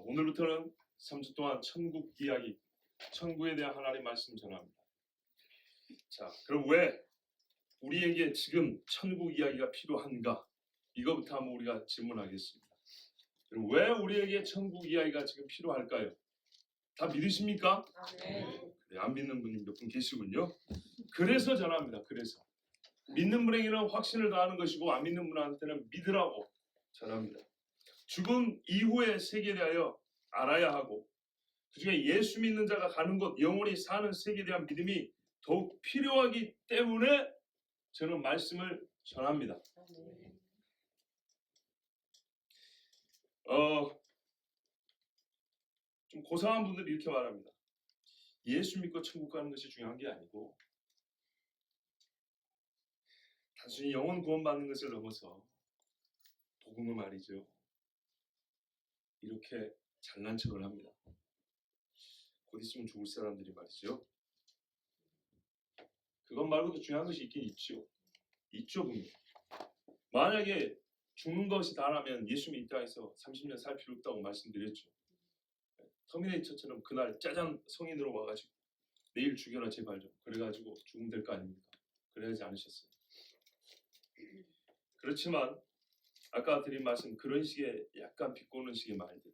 오늘부터는 3주 동안 천국 이야기, 천국에 대한 하나님 말씀 전합니다. 자, 그럼 왜 우리에게 지금 천국 이야기가 필요한가? 이거부터 한번 우리가 질문하겠습니다. 그럼 왜 우리에게 천국 이야기가 지금 필요할까요? 다 믿으십니까? 네. 네, 안 믿는 분이 몇 분 계시군요. 그래서 전합니다. 그래서 믿는 분에게는 확신을 다하는 것이고 안 믿는 분한테는 믿으라고 전합니다. 죽음 이후의 세계에 대하여 알아야 하고 그중에 예수 믿는 자가 가는 곳, 영원히 사는 세계에 대한 믿음이 더욱 필요하기 때문에 저는 말씀을 전합니다. 좀 고상한 분들이 이렇게 말합니다. 예수 믿고 천국 가는 것이 중요한 게 아니고 단순히 영혼 구원받는 것을 넘어서 복음을 말이죠. 이렇게 잘난 척을 합니다. 곧 있으면 죽을 사람들이 말이죠. 그것 말고도 중요한 것이 있긴 있죠. 있죠, 분명. 만약에 죽는 것이 다라면 예수님이 이 땅에서 30년 살 필요 없다고 말씀드렸죠. 터미네이터처럼 그날 짜잔 성인으로 와가지고 내일 죽여라 제발 좀 그래가지고 죽으면 될 거 아닙니까? 그래야지 않으셨어요. 그렇지만 아까 드린 말씀 그런 식의 약간 비꼬는 식의 말들,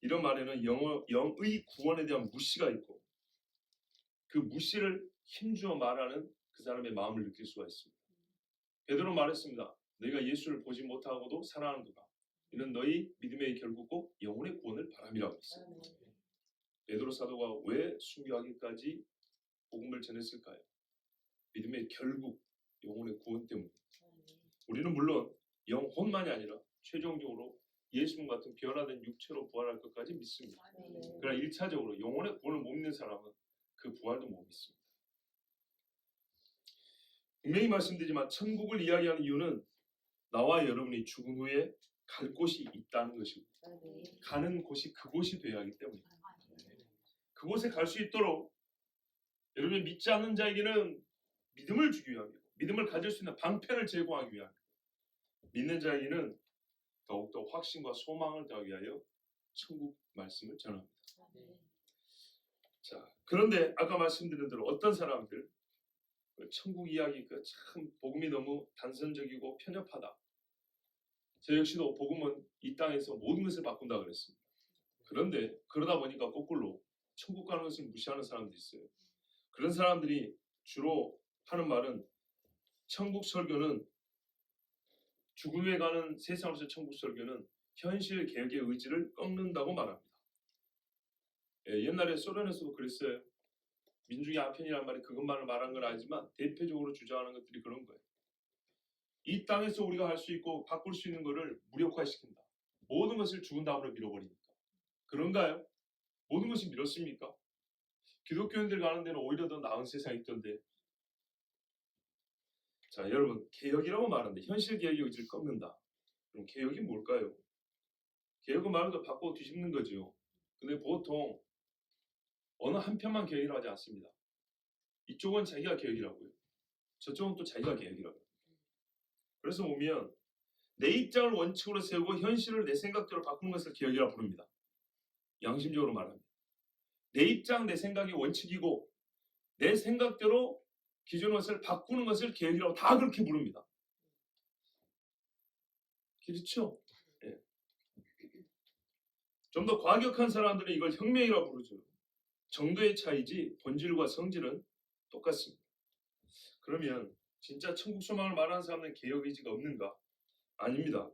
이런 말에는 영의 구원에 대한 무시가 있고 그 무시를 힘주어 말하는 그 사람의 마음을 느낄 수가 있습니다. 베드로 말했습니다. 너희가 예수를 보지 못하고도 사랑하는도다. 이는 너희 믿음의 결국고 영혼의 구원을 바람이라고 했어요. 베드로 사도가 왜 순교하기까지 복음을 전했을까요? 믿음의 결국, 영혼의 구원 때문에. 우리는 물론 영혼만이 아니라 최종적으로 예수님 같은 변화된 육체로 부활할 것까지 믿습니다. 그러나 1차적으로 영혼의 구원을 못 믿는 사람은 그 부활도 못 믿습니다. 분명히 말씀드리지만 천국을 이야기하는 이유는 나와 여러분이 죽은 후에 갈 곳이 있다는 것이고 가는 곳이 그곳이 되어야 하기 때문입니다. 그곳에 갈 수 있도록 여러분이 믿지 않는 자에게는 믿음을 주기 위함이고 믿음을 가질 수 있는 방편을 제공하기 위함이고 믿는 자에게는 더욱더 확신과 소망을 더하기 위하여 천국 말씀을 전합니다. 자, 그런데 아까 말씀드린 대로 어떤 사람들 천국 이야기 참 복음이 너무 단선적이고 편협하다. 저 역시도 복음은 이 땅에서 모든 것을 바꾼다 그랬습니다. 그런데 그러다 보니까 거꾸로 천국 가는 것을 무시하는 사람들이 있어요. 그런 사람들이 주로 하는 말은 천국 설교는 죽음 후에 가는 세상으로서 천국 설교는 현실 개혁의 의지를 꺾는다고 말합니다. 옛날에 소련에서도 그랬어요. 민중의 아편이라는 말이 그것만을 말한 건 아니지만 대표적으로 주장하는 것들이 그런 거예요. 이 땅에서 우리가 할 수 있고 바꿀 수 있는 것을 무력화시킨다. 모든 것을 죽은 다음으로 밀어버리니까. 그런가요? 모든 것이 밀었습니까? 기독교인들 가는 데는 오히려 더 나은 세상이 있던데. 자, 여러분 개혁이라고 말하는데 현실 개혁의 의지를 꺾는다. 그럼 개혁이 뭘까요? 개혁은 말 그대로 바꾸고 뒤집는 거죠. 근데 보통 어느 한편만 개혁이라고 하지 않습니다. 이쪽은 자기가 개혁이라고요. 저쪽은 또 자기가 개혁이라고요. 그래서 보면 내 입장을 원칙으로 세우고 현실을 내 생각대로 바꾸는 것을 개혁이라고 부릅니다. 양심적으로 말합니다. 내 입장, 내 생각이 원칙이고 내 생각대로 기존 것을 바꾸는 것을 개혁이라고 다 그렇게 부릅니다. 그렇죠? 네. 좀 더 과격한 사람들은 이걸 혁명이라고 부르죠. 정도의 차이지 본질과 성질은 똑같습니다. 그러면 진짜 천국 소망을 말하는 사람은 개혁 의지가 없는가? 아닙니다.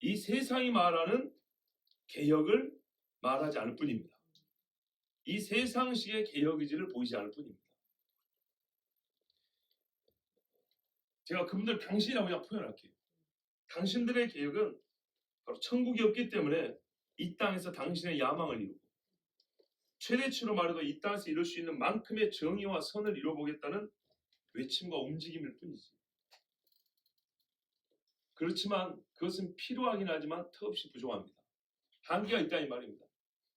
이 세상이 말하는 개혁을 말하지 않을 뿐입니다. 이 세상식의 개혁 의지를 보이지 않을 뿐입니다. 제가 그분들 당신이라고 그냥 표현할게요. 당신들의 개혁은 바로 천국이 없기 때문에 이 땅에서 당신의 야망을 이루고 최대치로 말해도 이 땅에서 이룰 수 있는 만큼의 정의와 선을 이루어보겠다는 외침과 움직임일 뿐이지. 그렇지만 그것은 필요하긴 하지만 턱없이 부족합니다. 한계가 있다 이 말입니다.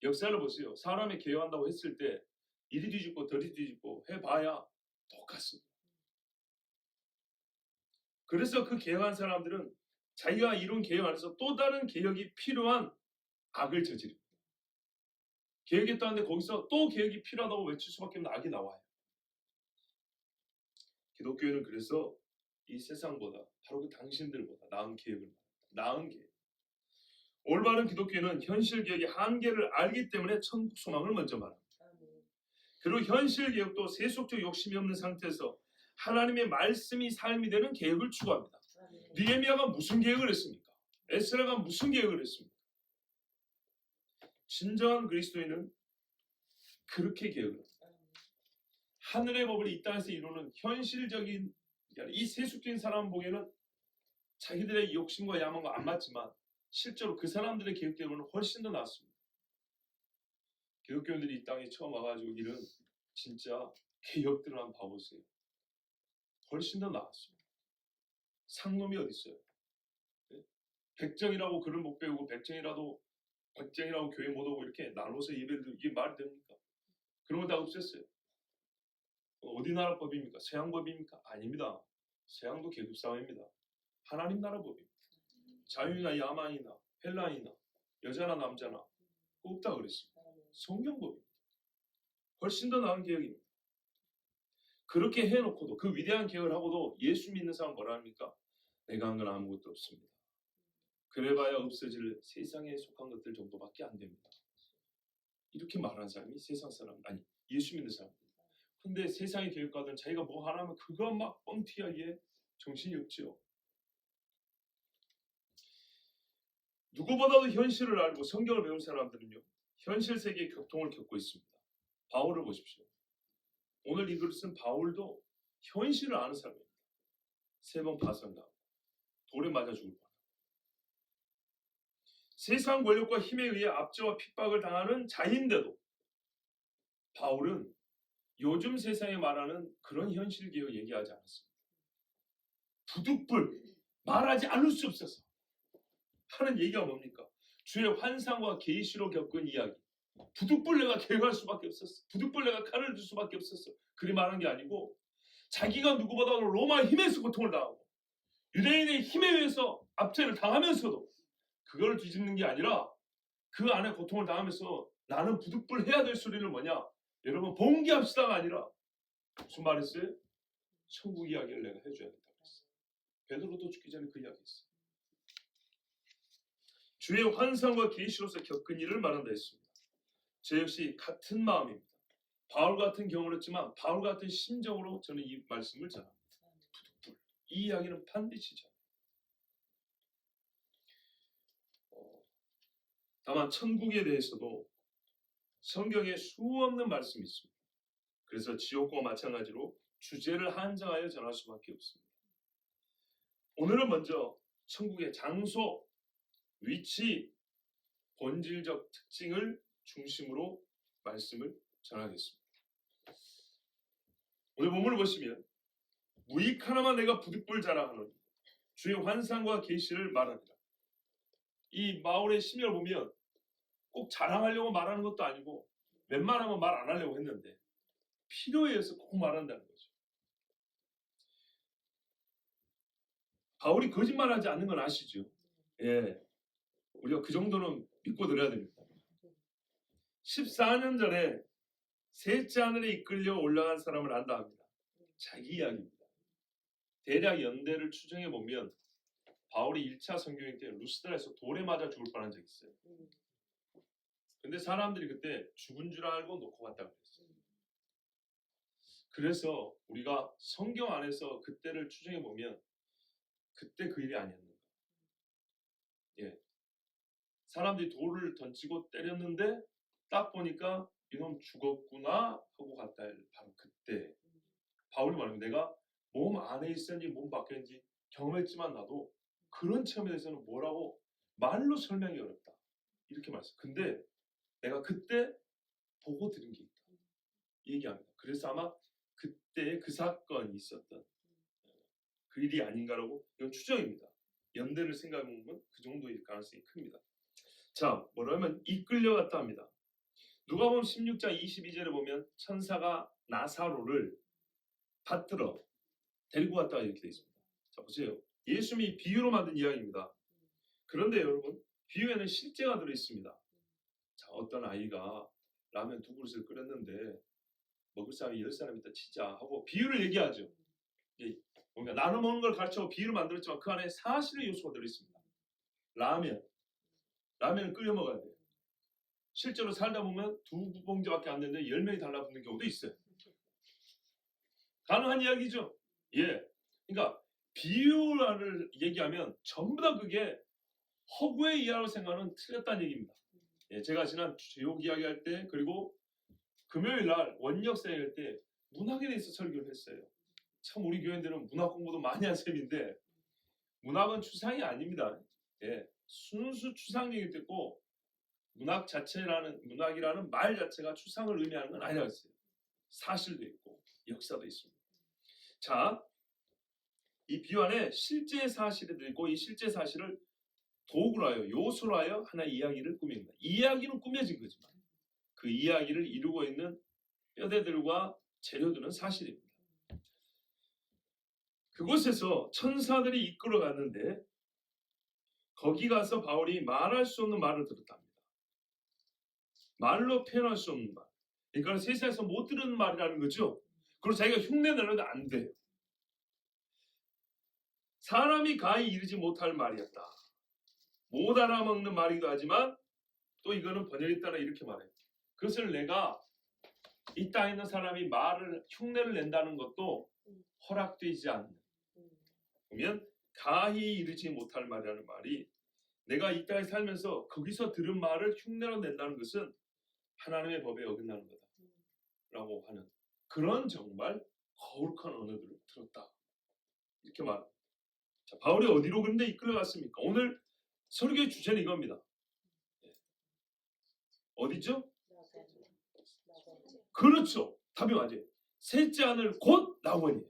역사를 보세요. 사람이 개혁한다고 했을 때 이리 뒤집고 저리 뒤집고 해봐야 똑같습니다. 그래서 그 개혁한 사람들은 자기가 이룬 개혁 안에서 또 다른 개혁이 필요한 악을 저지릅니다. 개혁했다는데 거기서 또 개혁이 필요하다고 외칠 수밖에 없는 악이 나와요. 기독교회는 그래서 이 세상보다 바로 그 당신들보다 나은 개혁을 말합니다. 나은 개혁. 올바른 기독교회는 현실 개혁의 한계를 알기 때문에 천국 소망을 먼저 말합니다. 그리고 현실 개혁도 세속적 욕심이 없는 상태에서 하나님의 말씀이 삶이 되는 개혁을 추구합니다. 느헤미야가 무슨 개혁을 했습니까? 에스라가 무슨 개혁을 했습니까? 진정한 그리스도인은 그렇게 개혁을 합니다. 하늘의 법을 이 땅에서 이루는 현실적인 이 세속적인 사람 보기에는 자기들의 욕심과 야망과 안 맞지만 실제로 그 사람들의 개혁대로는 훨씬 더 낫습니다. 기독교인들이 이 땅에 처음 와가지고 이런 진짜 개혁들을 한번 봐보세요. 훨씬 더 나았습니다. 상놈이 어디 있어요? 네? 백정이라고 글을 못 배우고 백정이라고 교회 못 오고 이렇게 나눠서 예배를 드리고 이게 말이 됩니까? 그런 거 다 없앴어요. 어디 나라 법입니까? 서양 법입니까? 아닙니다. 서양도 계급사회입니다. 하나님 나라 법입니다. 자유나 야만이나 헬라이나 여자나 남자나 없다 그랬습니다. 성경법입니다. 훨씬 더 나은 개혁입니다. 그렇게 해놓고도 그 위대한 개혁을 하고도 예수 믿는 사람 뭐라 합니까? 내가 한 건 아무것도 없습니다. 그래봐야 없어질 세상에 속한 것들 정도밖에 안 됩니다. 이렇게 말하는 사람이 세상 사람 아니 예수 믿는 사람입니다. 근데 세상의 개혁가들은 자기가 뭐 하나면 그거 막 뻥튀기하기에 정신이 없지요. 누구보다도 현실을 알고 성경을 배운 사람들은요. 현실 세계의 격통을 겪고 있습니다. 바울을 보십시오. 오늘 이 글을 쓴 바울도 현실을 아는 사람입니다. 3번 파선당하고 돌에 맞아 죽을 뻔. 세상 권력과 힘에 의해 압제와 핍박을 당하는 자인데도 바울은 요즘 세상에 말하는 그런 현실 개혁 얘기하지 않았습니다. 부득불 말하지 않을 수 없어서 하는 얘기가 뭡니까? 주의 환상과 계시로 겪은 이야기. 부득불 내가 개혁할 수밖에 없었어. 부득불 내가 칼을 들 수밖에 없었어. 그리 말한 게 아니고 자기가 누구보다도 로마의 힘에서 고통을 당하고 유대인의 힘에 의해서 압제를 당하면서도 그걸 뒤집는 게 아니라 그 안에 고통을 당하면서 나는 부득불 해야 될 소리를 뭐냐? 여러분 봉기합시다가 아니라 무슨 말했어요? 천국 이야기를 내가 해줘야겠다 그랬어요. 베드로도 죽기 전에 그 이야기했어요. 주의 환상과 계시로서 겪은 일을 말한다 했습니다. 저 역시 같은 마음입니다. 바울 같은 경우를 했지만 바울 같은 심정으로 저는 이 말씀을 전합니다. 부득불. 이 이야기는 반드시 전합니다. 다만 천국에 대해서도 성경에 수없는 말씀이 있습니다. 그래서 지옥과 마찬가지로 주제를 한정하여 전할 수밖에 없습니다. 오늘은 먼저 천국의 장소, 위치, 본질적 특징을 중심으로 말씀을 전하겠습니다. 오늘 본문을 보시면 무익 하나만 내가 부득불 자랑하노니 주의 환상과 계시를 말하리라. 이 바울의 심리를 보면 꼭 자랑하려고 말하는 것도 아니고 웬만하면 말 안 하려고 했는데 필요에 의해서 꼭 말한다는 거죠. 바울이 거짓말하지 않는 건 아시죠? 예, 우리가 그 정도는 믿고 들어야 됩니다. 14년 전에 셋째 하늘에 이끌려 올라간 사람을 안다 합니다. 자기 이야기입니다. 대략 연대를 추정해 보면 바울이 1차 선교행 때 루스드라에서 돌에 맞아 죽을 뻔한 적이 있어요. 근데 사람들이 그때 죽은 줄 알고 놓고 갔다 그랬어요. 그래서 우리가 성경 안에서 그때를 추정해 보면 그때 그 일이 아니었는가. 예. 사람들이 돌을 던지고 때렸는데 딱 보니까 이놈 죽었구나 하고 갔다. 바로 그때 바울이 말합니다. 내가 몸 안에 있었는지 몸 밖에 있는지 경험했지만 나도 그런 체험에 대해서는 뭐라고 말로 설명이 어렵다. 이렇게 말했어요. 근데 내가 그때 보고 들은 게 있다. 얘기합니다. 그래서 아마 그때 그 사건이 있었던 그 일이 아닌가라고 이건 추정입니다. 연대를 생각해보면 그 정도일 가능성이 큽니다. 자, 뭐라면 이끌려갔다 합니다. 누가복음 16장 22절에 보면 천사가 나사로를 받들어 데리고 갔다 이렇게 되어 있습니다. 자, 보세요. 예수님이 비유로 만든 이야기입니다. 그런데 여러분 비유에는 실제가 들어있습니다. 어떤 아이가 라면 2그릇을 끓였는데 먹을 사람이 10사람 있다 치자 하고 비유를 얘기하죠. 그러니까 나눠 먹는 걸 가르쳐 비유를 만들었지만 그 안에 사실의 요소가 들어있습니다. 라면을 끓여 먹어야 돼요. 실제로 살다 보면 2봉지밖에 안 되는데 10명이 달라붙는 경우도 있어요. 가능한 이야기죠. 예. 그러니까 비유를 얘기하면 전부 다 그게 허구의 이야기라고 생각하는 틀렸다는 얘기입니다. 예, 제가 지난 지옥 이야기할 때 그리고 금요일 날 원역사 얘기할 때 문학에 대해서 설교를 했어요. 참 우리 교인들은 문학 공부도 많이 한 셈인데 문학은 추상이 아닙니다. 예, 순수 추상 얘기 듣고 문학이라는 말 자체가 추상을 의미하는 건 아니라고 했어요. 사실도 있고 역사도 있습니다. 자, 이 비유 안에 실제 사실이 들고 이 실제 사실을 도구로 하여 요소로 하여 하나의 이야기를 꾸밉니다. 이야기는 꾸며진 거지만 그 이야기를 이루고 있는 뼈대들과 재료들은 사실입니다. 그곳에서 천사들이 이끌어 갔는데 거기 가서 바울이 말할 수 없는 말을 들었답니다. 말로 표현할 수 없는 말. 그러니까 세상에서 못 들은 말이라는 거죠. 그리고 자기가 흉내 내려도 안 돼요. 사람이 가히 이르지 못할 말이었다. 못 알아먹는 말이기도 하지만 또 이거는 번역에 따라 이렇게 말해요. 그것을 내가 이 땅에 있는 사람이 말을 흉내를 낸다는 것도 허락되지 않는. 그러면 가히 이르지 못할 말이라는 말이 내가 이 땅에 살면서 거기서 들은 말을 흉내로 낸다는 것은 하나님의 법에 어긋나는 거다라고 하는 그런 정말 거룩한 언어들을 들었다. 이렇게 말합니다. 자, 바울이 어디로 그런데 이끌어갔습니까? 오늘 설교의 주제는 이겁니다. 어디죠? 그렇죠. 답이 맞아요. 셋째 하늘 곧 낙원이에요.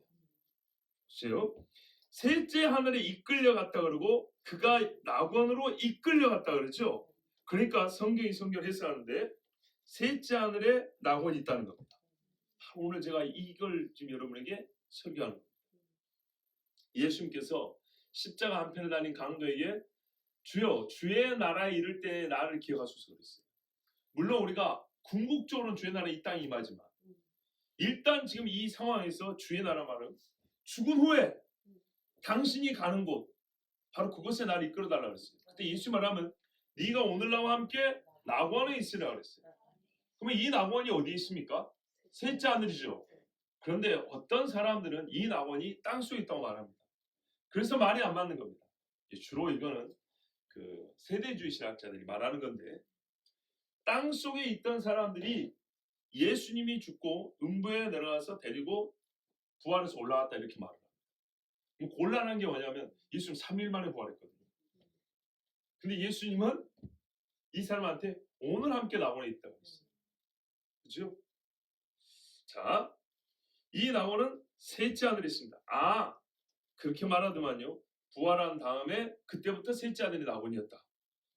보세요. 셋째 하늘에 이끌려갔다 그러고 그가 낙원으로 이끌려갔다 그러죠. 그러니까 성경이 성경을 해석하는데 셋째 하늘에 낙원이 있다는 겁니다. 오늘 제가 이걸 지금 여러분에게 설교하는 겁니다. 예수님께서 십자가 한편에 달린 강도에게 주여 주의 나라에 이를 때 나를 기억하소서 그랬어요. 물론 우리가 궁극적으로는 주의 나라에 이 땅에 임하지만 일단 지금 이 상황에서 주의 나라 말은 죽은 후에 당신이 가는 곳 바로 그곳에 나를 이끌어달라고 그랬어요. 그때 예수 말하면 네가 오늘 나와 함께 낙원에 있으라 그랬어요. 그러면 이 낙원이 어디에 있습니까? 셋째 하늘이죠. 그런데 어떤 사람들은 이 낙원이 땅속에 있다고 말합니다. 그래서 말이 안 맞는 겁니다. 주로 이거는 그 세대주의 신학자들이 말하는 건데 땅속에 있던 사람들이 예수님이 죽고 음부에 내려가서 데리고 부활해서 올라왔다 이렇게 말합니다. 곤란한 게 뭐냐면 예수님 3일 만에 부활했거든요. 근데 예수님은 이 사람한테 오늘 함께 낙원에 있다고 했어요. 그죠? 자, 이 낙원은 셋째 하늘에 있습니다. 아, 그렇게 말하더만요. 부활한 다음에 그때부터 셋째 하늘이 낙원이었다.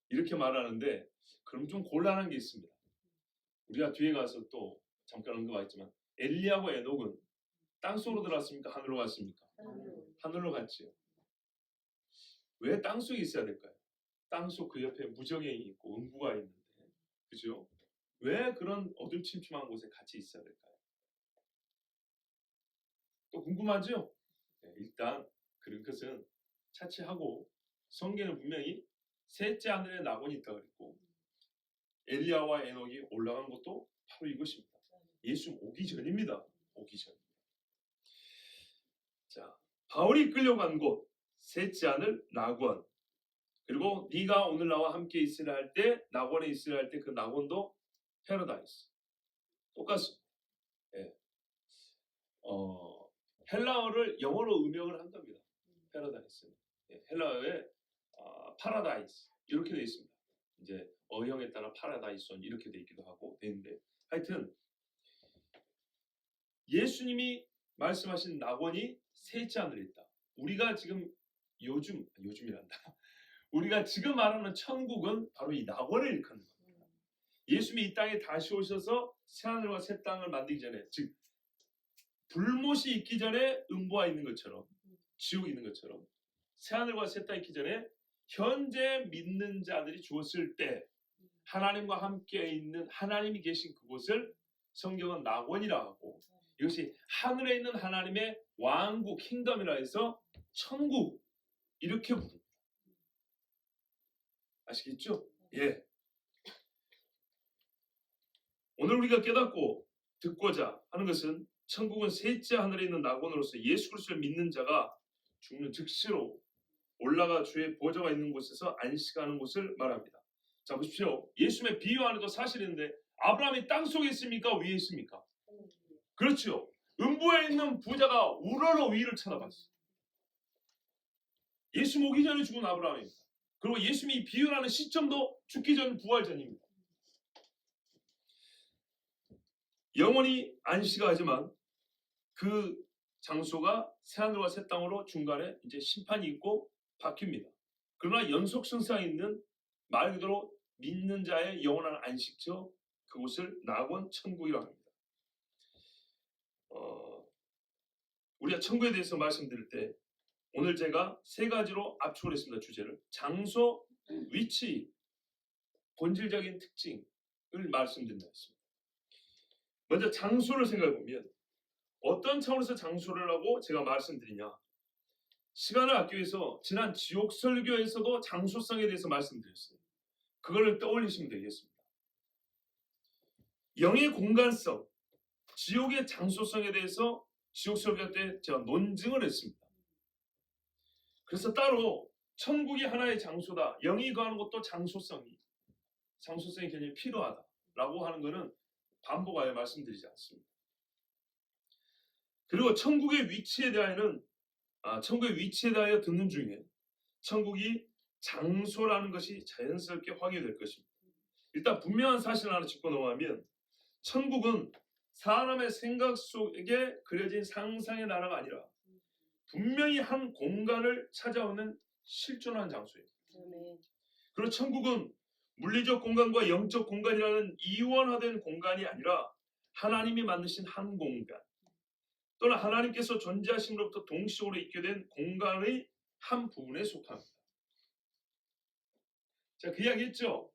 이렇게 말하는데 그럼 좀 곤란한 게 있습니다. 우리가 뒤에 가서 또 잠깐 언급하겠지만 엘리야와 에녹은 땅속으로 들어갔습니까? 하늘로 갔습니까? 하늘로 갔지요. 왜 땅속에 있어야 될까요? 땅속 그 옆에 무정행이 있고 음부가 있는데 그죠? 왜 그런 어둠침침한 곳에 같이 있어야 될까요? 또 궁금하죠? 네, 일단 그런 것은 차치하고 성경은 분명히 셋째 하늘에 낙원이 있다고 그랬고 엘리야와 에녹이 올라간 것도 바로 이것입니다. 예수 오기 전입니다. 오기 전. 자, 바울이 끌려간 곳 셋째 하늘 낙원. 그리고 네가 오늘 나와 함께 있으라 할 때 낙원에 있으라 할 때 그 낙원도 패러다이스. 똑같습니다. 예. 헬라어를 영어로 음역을 한 겁니다. 패러다이스. 예, 헬라어에 파라다이스 이렇게 되어 있습니다. 이제 어형에 따라 파라다이스온 이렇게 되어 있기도 하고 되는데 하여튼 예수님이 말씀하신 낙원이 셋째 하늘에 있다. 우리가 지금 요즘이란다. 우리가 지금 말하는 천국은 바로 이 낙원을 일컫는 겁니다. 예수님이 이 땅에 다시 오셔서 새 하늘과 새 땅을 만들기 전에 즉 불못이 있기 전에 음부가 있는 것처럼 지옥이 있는 것처럼 새 하늘과 새 땅이 있기 전에 현재 믿는 자들이 죽었을 때 하나님과 함께 있는 하나님이 계신 그곳을 성경은 낙원이라 하고, 이것이 하늘에 있는 하나님의 왕국 킹덤이라 해서 천국 이렇게 부릅니다. 아시겠죠? 예. 오늘 우리가 깨닫고 듣고자 하는 것은 천국은 셋째 하늘에 있는 낙원으로서 예수 그리스도를 믿는 자가 죽는 즉시로 올라가 주의 보좌가 있는 곳에서 안식하는 곳을 말합니다. 자, 보십시오. 예수님의 비유 안에도 사실인데 아브라함이 땅속에 있습니까? 위에 있습니까? 그렇죠. 음부에 있는 부자가 우러러 위를 쳐다봤어요. 예수 오기 전에 죽은 아브라함입니다. 그리고 예수님이 이 비유라는 시점도 죽기 전 부활 전입니다. 영원히 안식하지만 그 장소가 새하늘과 새 땅으로 중간에 이제 심판이 있고 바뀝니다. 그러나 연속성상 있는 말 그대로 믿는 자의 영원한 안식처, 그곳을 낙원 천국이라고 합니다. 우리가 천국에 대해서 말씀드릴 때 오늘 제가 세 가지로 압축을 했습니다. 주제를 장소, 위치, 본질적인 특징을 말씀드린다 했습니다. 먼저 장소를 생각해 보면 어떤 차원에서 장소를 하고 제가 말씀드리냐, 시간을 아끼기 위해서 지난 지옥 설교에서도 장소성에 대해서 말씀드렸어요. 그거를 떠올리시면 되겠습니다. 영의 공간성, 지옥의 장소성에 대해서 지옥 설교 때 제가 논증을 했습니다. 그래서 따로 천국이 하나의 장소다, 영이 거하는 것도 장소성의 개념이 필요하다라고 하는 것은 반복하여 말씀드리지 않습니다. 그리고 천국의 위치에 대하여 듣는 중에 천국이 장소라는 것이 자연스럽게 확인될 것입니다. 일단 분명한 사실 하나 짚고 넘어가면 천국은 사람의 생각 속에 그려진 상상의 나라가 아니라 분명히 한 공간을 찾아오는 실존한 장소예요. 그리고 천국은 물리적 공간과 영적 공간이라는 이원화된 공간이 아니라 하나님이 만드신 한 공간, 또는 하나님께서 존재하심으로부터 동시적으로 있게 된 공간의 한 부분에 속합니다. 자, 그 이야기 했죠.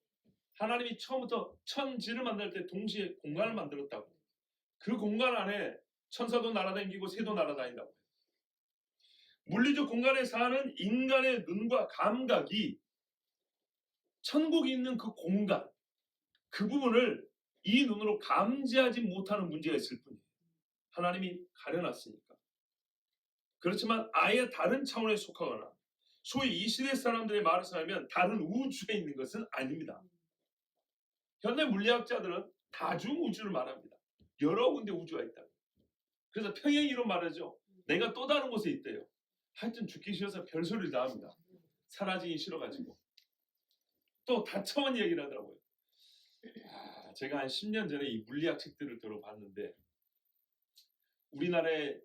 하나님이 처음부터 천지를 만들 때 동시에 공간을 만들었다고. 그 공간 안에 천사도 날아다니고 새도 날아다닌다고. 물리적 공간에 사는 인간의 눈과 감각이 천국이 있는 그 공간, 그 부분을 이 눈으로 감지하지 못하는 문제가 있을 뿐이에요. 하나님이 가려놨으니까. 그렇지만 아예 다른 차원에 속하거나 소위 이 시대 사람들의 말을 하면 다른 우주에 있는 것은 아닙니다. 현대 물리학자들은 다중 우주를 말합니다. 여러 군데 우주가 있다. 그래서 평행이로 말하죠. 내가 또 다른 곳에 있대요. 하여튼 죽기 싫어서 별소리를 다 합니다. 사라지기 싫어가지고. 또 다차원 얘기를 하더라고요. 제가 한 10년 전에 이 물리학 책들을 들어봤는데 우리나라에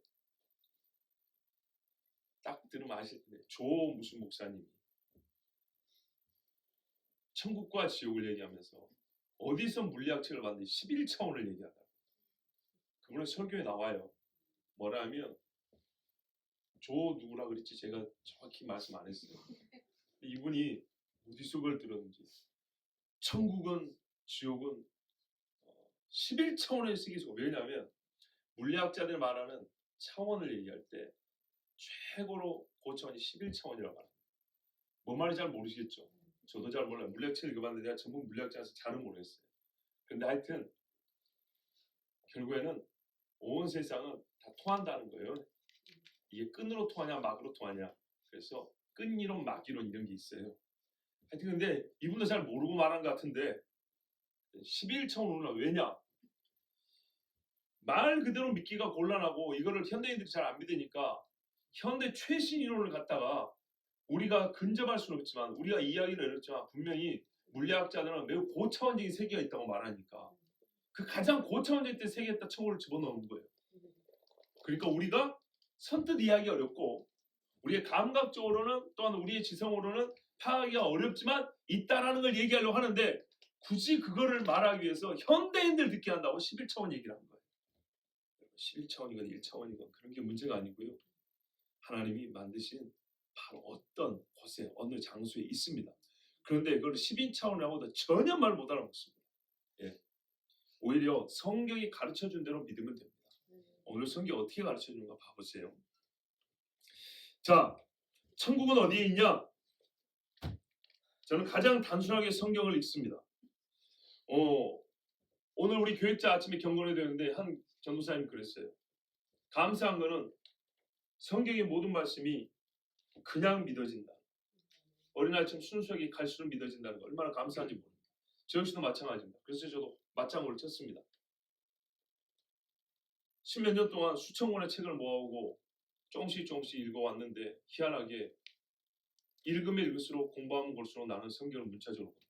딱 들으면 아실 텐데 조 무슨 목사님이 천국과 지옥을 얘기하면서 어디서 물리학 책을 봤는데 11차원을 얘기하더라고요. 그분의 설교에 나와요. 뭐라 하면 조 누구라 그랬지 제가 정확히 말씀 안 했어요. 이분이 어디서 그걸 들었는지 천국은 지옥은 11차원의 세계죠. 왜냐하면 물리학자들 말하는 차원을 얘기할 때 최고로 고차원이 11차원이라고 합니다. 뭔 말인지 잘 모르시겠죠? 저도 잘 몰라요. 물리학책 읽어봤는데 내가 전문 물리학자라서 잘은 모르겠어요. 근데 하여튼 결국에는 온 세상은 다 통한다는 거예요. 이게 끈으로 통하냐 막으로 통하냐. 그래서 끈이론 막이론 이런 게 있어요. 하여튼 근데 이분도 잘 모르고 말한 것 같은데 11차원으로 왜냐? 말 그대로 믿기가 곤란하고 이거를 현대인들이 잘 안 믿으니까 현대 최신 이론을 갖다가 우리가 근접할 수는 없지만 우리가 이야기를 해줬지만 분명히 물리학자들은 매우 고차원적인 세계가 있다고 말하니까 그 가장 고차원적인 세계에다 천국을 집어넣는 거예요. 그러니까 우리가 선뜻 이해하기 어렵고 우리의 감각적으로는 또한 우리의 지성으로는 파악하기가 어렵지만 있다라는 걸 얘기하려고 하는데 굳이 그거를 말하기 위해서 현대인들 듣게 한다고 11차원 얘기를 하는 거예요. 11차원이건 1차원이건 그런 게 문제가 아니고요. 하나님이 만드신 바로 어떤 곳에 어느 장소에 있습니다. 그런데 그걸 10인 차원하고도 전혀 말 못 알아먹습니다. 예. 오히려 성경이 가르쳐준 대로 믿으면 됩니다. 오늘 성경 어떻게 가르쳐주는가 봐보세요. 자, 천국은 어디에 있냐? 저는 가장 단순하게 성경을 읽습니다. 오늘 우리 교육자 아침에 경건해야 되는데 한 전도사님이 그랬어요. 감사한 거는 성경의 모든 말씀이 그냥 믿어진다. 어린아이처럼 순수하게 갈수록 믿어진다는 거 얼마나 감사한지 모릅니다. 저 역시도 마찬가지입니다. 그래서 저도 맞장구를 쳤습니다. 10몇 년 동안 수천 권의 책을 모아오고 조금씩 읽어왔는데 희한하게 읽으면 읽을수록 공부하면 볼수록 나는 성경을 문자적으로 봅니다.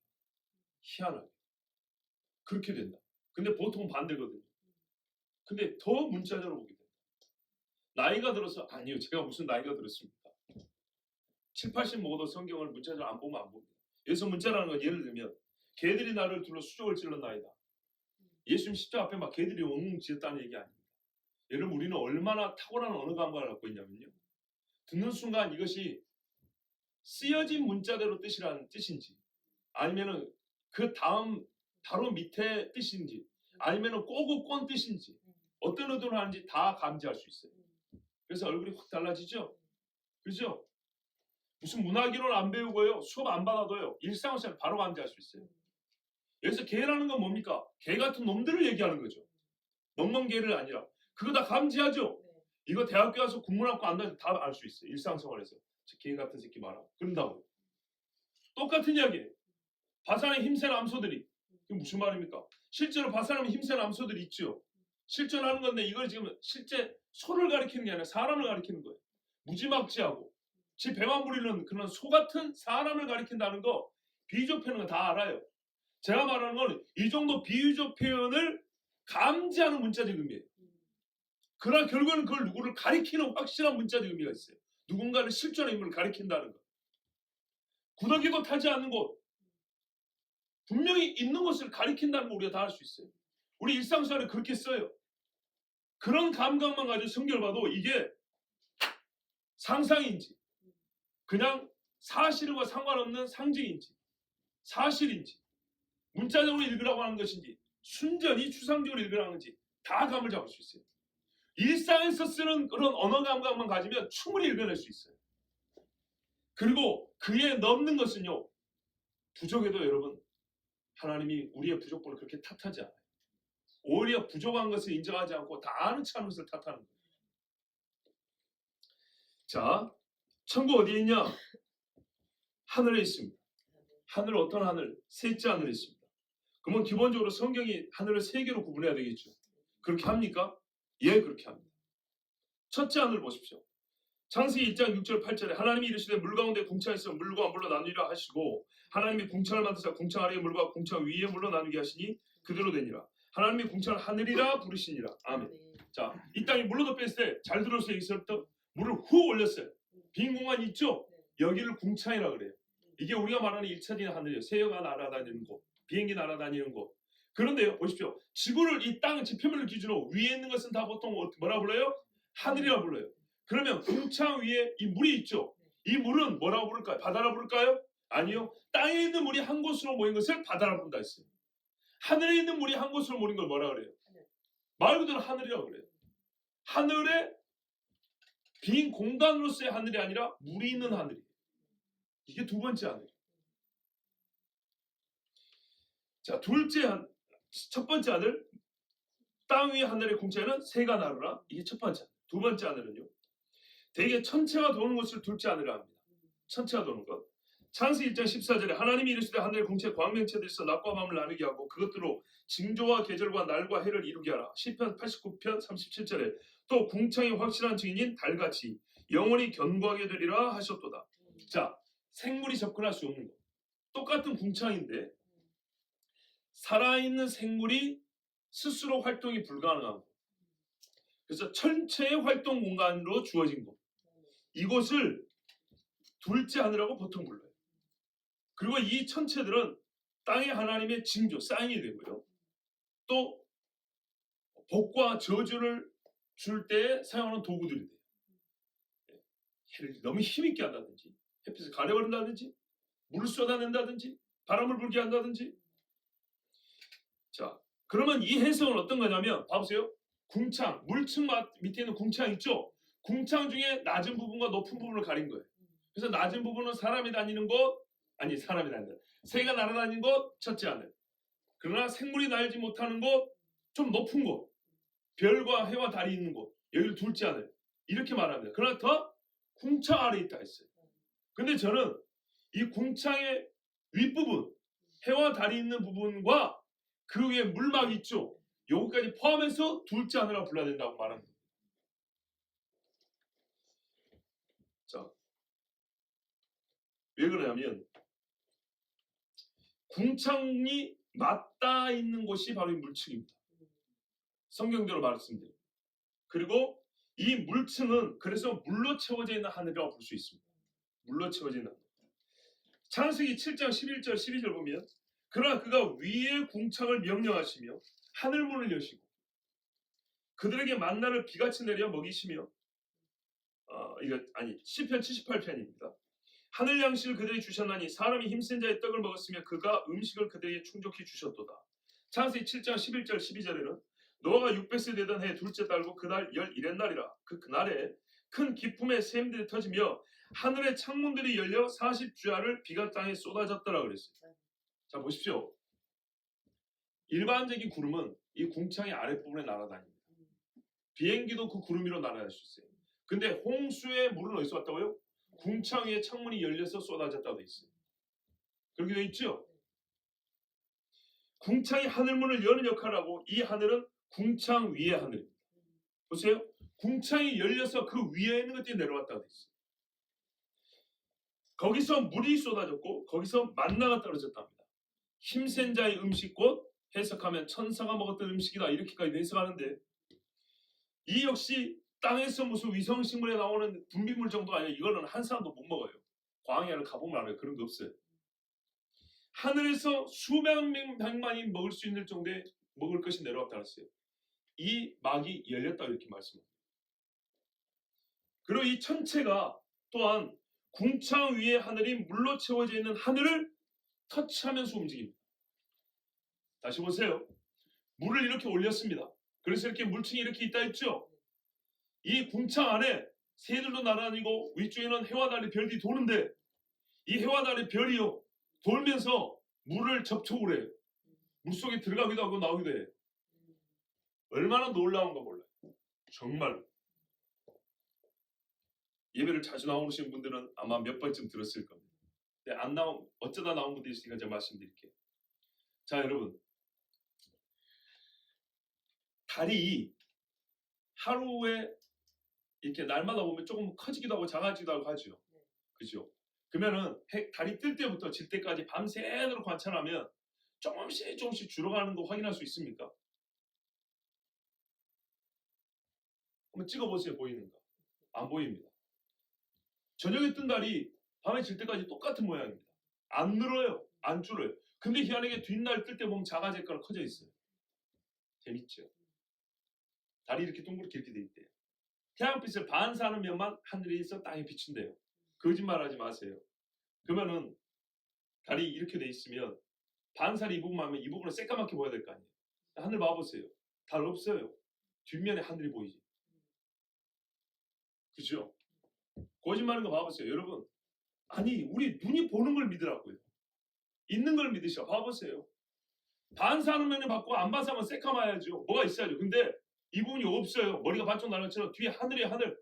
희한하게. 그렇게 된다. 근데 보통은 반대거든요. 근데 더 문자적으로 보게 된다. 나이가 들어서 아니요. 제가 무슨 나이가 들었습니까? 7, 80 먹어도 성경을 문자적으로 안 보면 안 봅니다. 여기서 문자라는 건 예를 들면 개들이 나를 둘러 수족을 찔렀나이다. 예수님 십자가 앞에 막 개들이 엉엉 지었다는 얘기 아닙니다. 여러분 우리는 얼마나 탁월한 언어 감각을 갖고 있냐면요. 듣는 순간 이것이 쓰여진 문자대로 뜻이라는 뜻인지 아니면은 그 다음 바로 밑에 뜻인지 아니면은 꼬고 꼰 뜻인지 어떤 의도로 하는지 다 감지할 수 있어요. 그래서 얼굴이 확 달라지죠? 그죠? 무슨 문화기론 안 배우고요. 수업 안 받아도요. 일상생활 바로 감지할 수 있어요. 여기서 개라는 건 뭡니까? 개 같은 놈들을 얘기하는 거죠. 멍멍개를 아니라. 그거 다 감지하죠? 이거 대학교 가서 국문학과 안 다녀도 다 알 수 있어요. 일상생활에서. 저 개 같은 새끼 말아. 그런다고요. 똑같은 이야기예요. 바산에 힘센 암소들이. 그게 무슨 말입니까? 실제로 바산하면 힘센 암소들이 있죠. 실존하는 건데 이걸 지금 실제 소를 가리키는 게 아니라 사람을 가리키는 거예요. 무지막지하고 지 배만 부리는 그런 소 같은 사람을 가리킨다는 거 비유적 표현은 다 알아요. 제가 말하는 건 이 정도 비유적 표현을 감지하는 문자적 의미예요. 그러나 결국에는 그걸 누구를 가리키는 확실한 문자적 의미가 있어요. 누군가를 실존의 인물을 가리킨다는 것. 구더기도 타지 않는 곳. 분명히 있는 것을 가리킨다는 거 우리가 다 할 수 있어요. 우리 일상생활에 그렇게 써요. 그런 감각만 가지고 성경을 봐도 이게 상상인지 그냥 사실과 상관없는 상징인지 사실인지 문자적으로 읽으라고 하는 것인지 순전히 추상적으로 읽으라는 건지 다 감을 잡을 수 있어요. 일상에서 쓰는 그런 언어 감각만 가지면 충분히 읽어낼 수 있어요. 그리고 그에 넘는 것은요. 부족해도 여러분 하나님이 우리의 부족분을 그렇게 탓하지 않아요. 오히려 부족한 것을 인정하지 않고 다 아는 체 않은 것을 탓하는 거예요. 자, 천국 어디에 있냐? 하늘에 있습니다. 하늘 어떤 하늘? 셋째 하늘에 있습니다. 그러면 기본적으로 성경이 하늘을 세 개로 구분해야 되겠죠. 그렇게 합니까? 예, 그렇게 합니다. 첫째 하늘 보십시오. 창세기 1장 6절 8절에 하나님이 이르시되 물 가운데 궁창이 있어 물과 물로 나누리라 하시고 하나님이 궁창을 만드사 궁창 아래의 물과 궁창 위의 물로 나누게 하시니 그대로 되니라. 하나님이 궁창을 하늘이라 부르시니라. 아멘. 자, 이 땅이 물로 덮였을 때 잘 들어서 여기서부터 물을 후 올렸어요. 빈 공간이 있죠? 여기를 궁창이라 그래요. 이게 우리가 말하는 1차적인 하늘이에요. 새가 날아다니는 곳, 비행기 날아다니는 곳. 그런데요, 보십시오. 지구를 이 땅 지표면을 기준으로 위에 있는 것은 다 보통 뭐라 불러요? 하늘이라 불러요. 그러면 궁창 위에 이 물이 있죠. 이 물은 뭐라고 부를까요? 바다라 부를까요? 아니요. 땅에 있는 물이 한 곳으로 모인 것을 바다라 부른다 했어요. 하늘에 있는 물이 한 곳으로 모인 걸 뭐라 그래요? 말 그대로 하늘이라고 그래요. 하늘에 빈 공간으로서의 하늘이 아니라 물이 있는 하늘이에요. 이게 두 번째 하늘. 자, 첫 번째 하늘. 땅 위 하늘의 궁창에는 새가 나르라. 이게 첫 번째 하늘. 두 번째 하늘은요. 대개 천체가 도는 것을 둘째 하늘이라 합니다. 천체가 도는 것. 창세기 1장 14절에 하나님이 이르시되 하늘의 궁창에 광명체들이 있어 낮과 밤을 나누게 하고 그것들로 징조와 계절과 날과 해를 이루게 하라. 시편 89편 37절에 또 궁창이 확실한 증인인 달같이 영원히 견고하게 되리라 하셨도다. 자, 생물이 접근할 수 없는 것. 똑같은 궁창인데 살아있는 생물이 스스로 활동이 불가능한 것. 그래서 천체의 활동 공간으로 주어진 것. 이곳을 둘째 하늘이라고 보통 불러요. 그리고 이 천체들은 땅에 하나님의 징조, 사인이 되고요. 또 복과 저주를 줄 때 사용하는 도구들이 돼요. 해를 너무 힘있게 한다든지 햇빛을 가려버린다든지 물을 쏟아낸다든지 바람을 불게 한다든지. 자, 그러면 이 해석은 어떤 거냐면 봐보세요. 궁창, 물층 밑에 있는 궁창 있죠? 궁창 중에 낮은 부분과 높은 부분을 가린 거예요. 그래서 낮은 부분은 사람이 다니는 곳, 아니 사람이 다닌다. 새가 날아다니는 곳, 첫째 하늘. 그러나 생물이 날지 못하는 곳, 좀 높은 곳, 별과 해와 달이 있는 곳, 여기를 둘째 하늘. 이렇게 말합니다. 그러나 더 궁창 아래 있다 했어요. 근데 저는 이 궁창의 윗부분, 해와 달이 있는 부분과 그 위에 물막이 있죠. 여기까지 포함해서 둘째 하늘이라고 불러야 된다고 말합니다. 자, 왜 그러냐면 궁창이 맞닿아 있는 곳이 바로 이 물층입니다. 성경대로 말씀드립니다. 그리고 이 물층은 그래서 물로 채워져 있는 하늘이라고 볼 수 있습니다. 물로 채워져 있는 하늘. 창세기 7장 11절 12절 보면 그러나 그가 위의 궁창을 명령하시며 하늘문을 여시고 그들에게 만나를 비같이 내려 먹이시며 시편 78편입니다. 하늘 양식을 그들에게 주셨나니 사람이 힘센 자의 떡을 먹었으며 그가 음식을 그들에게 충족히 주셨도다. 창세기 7장 11절 12절에는 노아가 600세 되던 해 둘째 달고 그날 11날이라 그날에 큰 기품의 샘들이 터지며 하늘의 창문들이 열려 40주야를 비가 땅에 쏟아졌더라 그랬어요. 자 보십시오. 일반적인 구름은 이 궁창의 아랫부분에 날아다닙니다. 비행기도 그 구름 위로 날아갈 수 있어요. 근데 홍수의 물은 어디서 왔다고요? 궁창 위에 창문이 열려서 쏟아졌다고 돼 있어요. 그렇게 돼 있죠? 궁창이 하늘문을 여는 역할을 하고 이 하늘은 궁창 위의 하늘입니다. 보세요. 궁창이 열려서 그 위에 있는 것들이 내려왔다고 돼 있어요. 거기서 물이 쏟아졌고 거기서 만나가 떨어졌답니다. 힘센 자의 음식 곧 해석하면 천사가 먹었던 음식이다 이렇게까지 해석하는데 이 역시 땅에서 무슨 위성식물에 나오는 분비물 정도가 아니라 이거는 한 사람도 못 먹어요. 광야를 가보면 알아요. 그런 거 없어요. 하늘에서 수백 명만이 먹을 수 있는 정도의 먹을 것이 내려왔다 그랬어요. 이 막이 열렸다 이렇게 말씀합니다. 그리고 이 천체가 또한 궁창 위에 하늘이 물로 채워져 있는 하늘을 터치하면서 움직입니다. 다시 보세요. 물을 이렇게 올렸습니다. 그래서 이렇게 물층이 이렇게 있다 했죠. 이 궁창 안에 새들도 날아다니고 위쪽에는 해와 달의 별들이 도는데 이 해와 달의 별이요 돌면서 물을 접촉을 해요. 물속에 들어가기도 하고 나오기도 해요. 얼마나 놀라운가 몰라요. 정말 예배를 자주 나오시는 분들은 아마 몇 번쯤 들었을 겁니다. 근데 안 나온 어쩌다 나온 분들이 있으니까 제가 말씀드릴게요. 자 여러분, 달이 하루에 이렇게 날마다 보면 조금 커지기도 하고 작아지기도 하고 하죠. 그죠? 그러면은 달이 뜰 때부터 질 때까지 밤새도록 관찰하면 조금씩 줄어가는 거 확인할 수 있습니까? 한번 찍어보세요. 보이는가? 안 보입니다. 저녁에 뜬 달이 밤에 질 때까지 똑같은 모양입니다. 안 늘어요. 안 줄어요. 근데 희한하게 뒷날 뜰 때 보면 작아질거나 커져 있어요. 재밌죠? 달이 이렇게 동그랗게 이렇게 돼 있대요. 태양빛을 반사하는 면만 하늘에서 땅에 비춘대요. 거짓말하지 마세요. 그러면은 달이 이렇게 돼 있으면 반사를 이 부분만 하면 이 부분은 새까맣게 보여야 될 거 아니에요. 하늘 봐보세요. 달 없어요. 뒷면에 하늘이 보이지. 그죠? 거짓말하는 거 봐보세요. 여러분, 아니 우리 눈이 보는 걸 믿으라고요. 있는 걸 믿으셔. 봐보세요. 반사하는 면을 받고 안 반사하면 새까마야죠. 뭐가 있어야죠. 근데 이 부분이 없어요. 머리가 반쪽 나는 것처럼 뒤에 하늘이 하늘.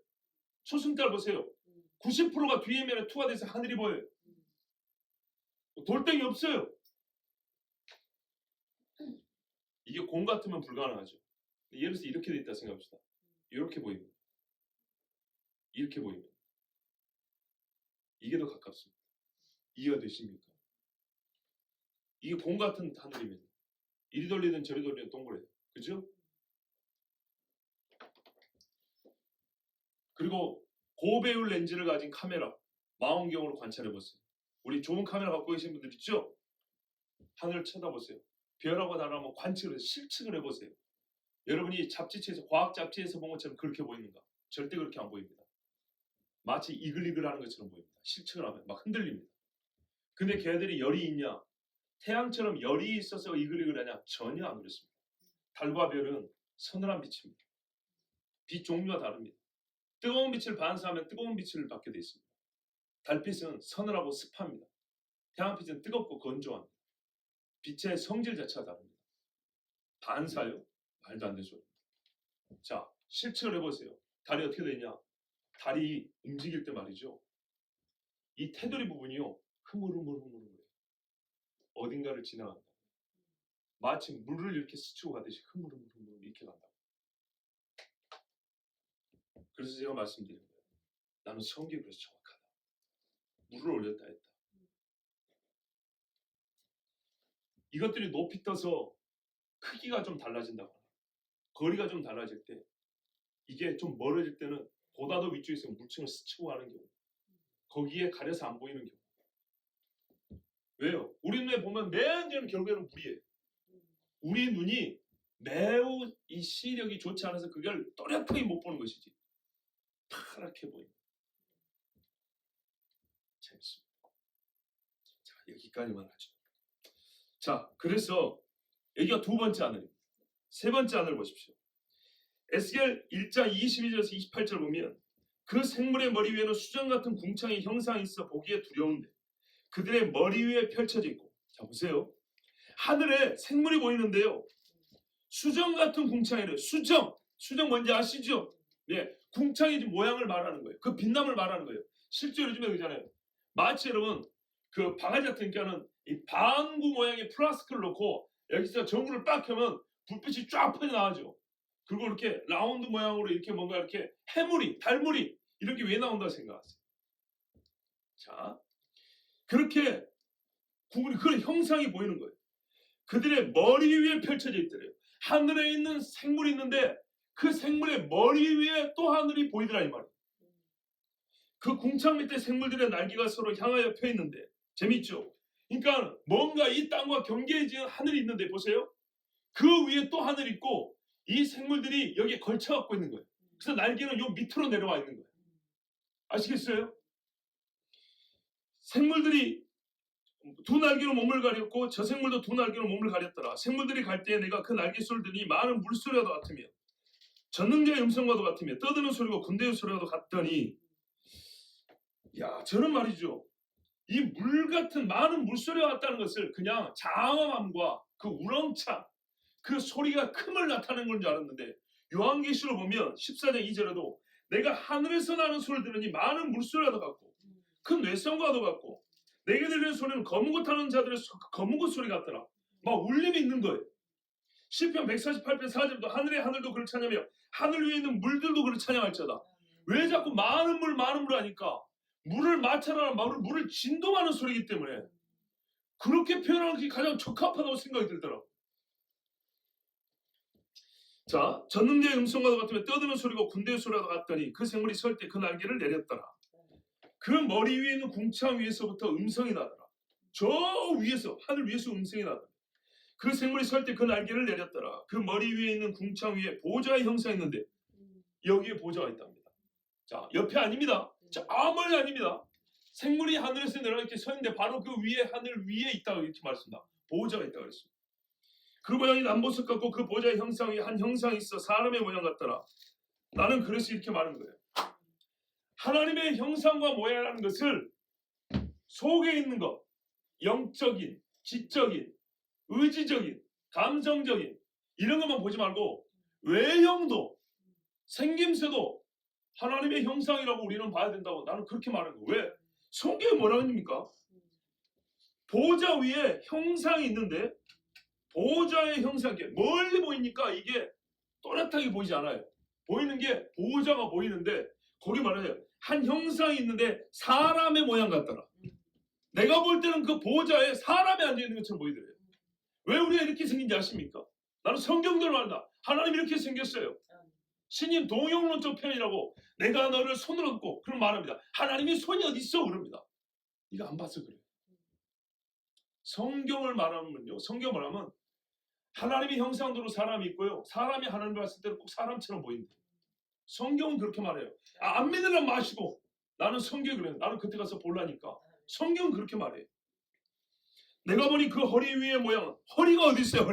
초승달 보세요. 90%가 뒤에 면에 투가 돼서 하늘이 보여요. 돌덩이 없어요. 이게 공 같으면 불가능하죠. 예를 들어서 이렇게 돼 있다 생각합시다. 이렇게 보입니다. 이렇게 보입니다. 이게 더 가깝습니다. 이해가 되십니까? 이게 공 같은 하늘이면 이리 돌리든 저리 돌리든 동그래요. 그죠? 그리고 고배율 렌즈를 가진 카메라, 망원경으로 관찰해 보세요. 우리 좋은 카메라 갖고 계신 분들 있죠? 하늘을 쳐다보세요. 별하고 달하고 관측을 해서 실측을 해보세요. 여러분이 잡지체에서 과학 잡지에서 본 것처럼 그렇게 보이는가? 절대 그렇게 안 보입니다. 마치 이글이글하는 것처럼 보입니다. 실측을 하면 막 흔들립니다. 근데 걔들이 열이 있냐? 태양처럼 열이 있어서 이글이글하냐? 전혀 안 그렇습니다. 달과 별은 서늘한 빛입니다. 빛 종류가 다릅니다. 뜨거운 빛을 반사하면 뜨거운 빛을 받게 되어 있습니다. 달빛은 서늘하고 습합니다. 태양빛은 뜨겁고 건조합니다. 빛의 성질 자체가 다릅니다. 반사요? 말도 안 되는 소리. 자, 실측을 해보세요. 달이 어떻게 되냐? 달이 움직일 때 말이죠. 이 테두리 부분이요. 흐물흐물흐물흐물 어딘가를 지나간다. 마치 물을 이렇게 스치고 가듯이 흐물흐물흐물 이렇게 간다. 그래서 제가 말씀드린 거예요. 나는 성경이 그래서 정확하다. 물을 올렸다 했다. 이것들이 높이 떠서 크기가 좀 달라진다거나 거리가 좀 달라질 때 이게 좀 멀어질 때는 보다 더 위쪽에서 물층을 스치고 가는 경우 거기에 가려서 안 보이는 경우 왜요? 우리 눈에 보면 맨 뒤에는 결국에는 물이에요. 우리 눈이 매우 이 시력이 좋지 않아서 그걸 또렷하게 못 보는 것이지 파랗게 보이는 재밌습니다. 자, 여기까지만 하죠. 자, 그래서 여기가 두 번째 하늘입니다. 세 번째 하늘 보십시오. 에스겔 1장 22절에서 28절 보면 그 생물의 머리 위에는 수정 같은 궁창의 형상이 있어 보기에 두려운데 그들의 머리 위에 펼쳐져 있고 자 보세요. 하늘에 생물이 보이는데요. 수정 같은 궁창이래요. 수정 뭔지 아시죠? 네, 궁창의 모양을 말하는 거예요. 그 빛남을 말하는 거예요. 실제로 요즘에 그러잖아요. 마치 여러분 그 바가지 같은 경우는 이 방구 모양의 플라스크를 놓고 여기서 전구를 빡 켜면 불빛이 쫙 퍼져나가죠. 그리고 이렇게 라운드 모양으로 이렇게 뭔가 이렇게 해물이, 달물이 이렇게 왜 나온다고 생각하세요? 자, 그렇게 그런 형상이 보이는 거예요. 그들의 머리 위에 펼쳐져 있더래요. 하늘에 있는 생물이 있는데 그 생물의 머리 위에 또 하늘이 보이더라 이 말이에요. 그 궁창 밑에 생물들의 날개가 서로 향하여 펴 있는데 재밌죠? 그러니까 뭔가 이 땅과 경계지은 하늘이 있는데 보세요. 그 위에 또 하늘이 있고 이 생물들이 여기에 걸쳐 갖고 있는 거예요. 그래서 날개는 요 밑으로 내려와 있는 거예요. 아시겠어요? 생물들이 두 날개로 몸을 가렸고 저 생물도 두 날개로 몸을 가렸더라. 생물들이 갈 때에 내가 그 날개 소리를 들으니 많은 물소리와도 같으며 전능자의 음성과도 같으며 떠드는 소리와 군대의 소리와도 같더니 야 저는 말이죠. 이 물 같은 많은 물소리가 같다는 것을 그냥 장엄함과 그 우렁찬 그 소리가 큼을 나타내는 건 줄 알았는데 요한계시록 보면 14장 2절에도 내가 하늘에서 나는 소리를 들으니 많은 물소리와도 같고 큰 뇌성과도 같고 내게 들리는 소리는 검은 것 타는 자들의 검은 것 소리 같더라. 막 울림이 있는 거예요. 시편 148편 4절도 하늘의 하늘도 그를 찬양하며 하늘 위에 있는 물들도 그를 찬양할지어다. 왜 자꾸 많은 물 하니까 물을 마찰하는 물을 진동하는 소리이기 때문에 그렇게 표현하는 게 가장 적합하다고 생각이 들더라고요. 자, 전능자의 음성과도 같으며 떠드는 소리가 군대의 소리와 같더니 그 생물이 설 때 그 날개를 내렸더라. 그 머리 위에 있는 궁창 위에서부터 음성이 나더라. 저 위에서 하늘 위에서 음성이 나더라. 그 생물이 설 때 그 날개를 내렸더라. 그 머리 위에 있는 궁창 위에 보좌의 형상이 있는데 여기에 보좌가 있답니다. 자, 옆에 아닙니다. 자, 멀리 아닙니다. 생물이 하늘에서 내려가 이렇게 서 있는데 바로 그 위에 하늘 위에 있다고 이렇게 말씀합니다. 보좌가 있다고 그랬습니다. 그 모양이 남보석 같고 그 보좌의 형상이 한 형상이 있어 사람의 모양 같더라. 나는 그래서 이렇게 말하는 거예요. 하나님의 형상과 모양이라는 것을 속에 있는 것, 영적인, 지적인, 의지적인, 감성적인 이런 것만 보지 말고 외형도 생김새도 하나님의 형상이라고 우리는 봐야 된다고 나는 그렇게 말하는 거예요. 왜? 성경에 뭐라고 합니까? 보좌 위에 형상이 있는데 보좌의 형상, 멀리 보이니까 이게 또렷하게 보이지 않아요. 보이는 게 보좌가 보이는데 거기 말해요. 한 형상이 있는데 사람의 모양 같더라. 내가 볼 때는 그 보좌에 사람이 앉아있는 것처럼 보이더래요. 왜 우리가 이렇게 생긴지 아십니까? 나는 성경대로 말한다. 하나님 이렇게 생겼어요. 신임 동용론적 표현이라고 내가 너를 손으로 얻고 그런 말합니다. 하나님이 손이 어디 있어? 그럽니다. 이거 안 봐서 그래요. 성경을 말하면요. 성경을 말하면 하나님의 형상대로 사람이 있고요. 사람이 하나님을 봤을 때는 꼭 사람처럼 보인다. 성경은 그렇게 말해요. 안 믿으면 마시고 나는 성경이 그래요. 나는 그때 가서 볼라니까. 성경은 그렇게 말해요. 내가 보니 그 허리 위의 모양은, 허리가 어디 있어요?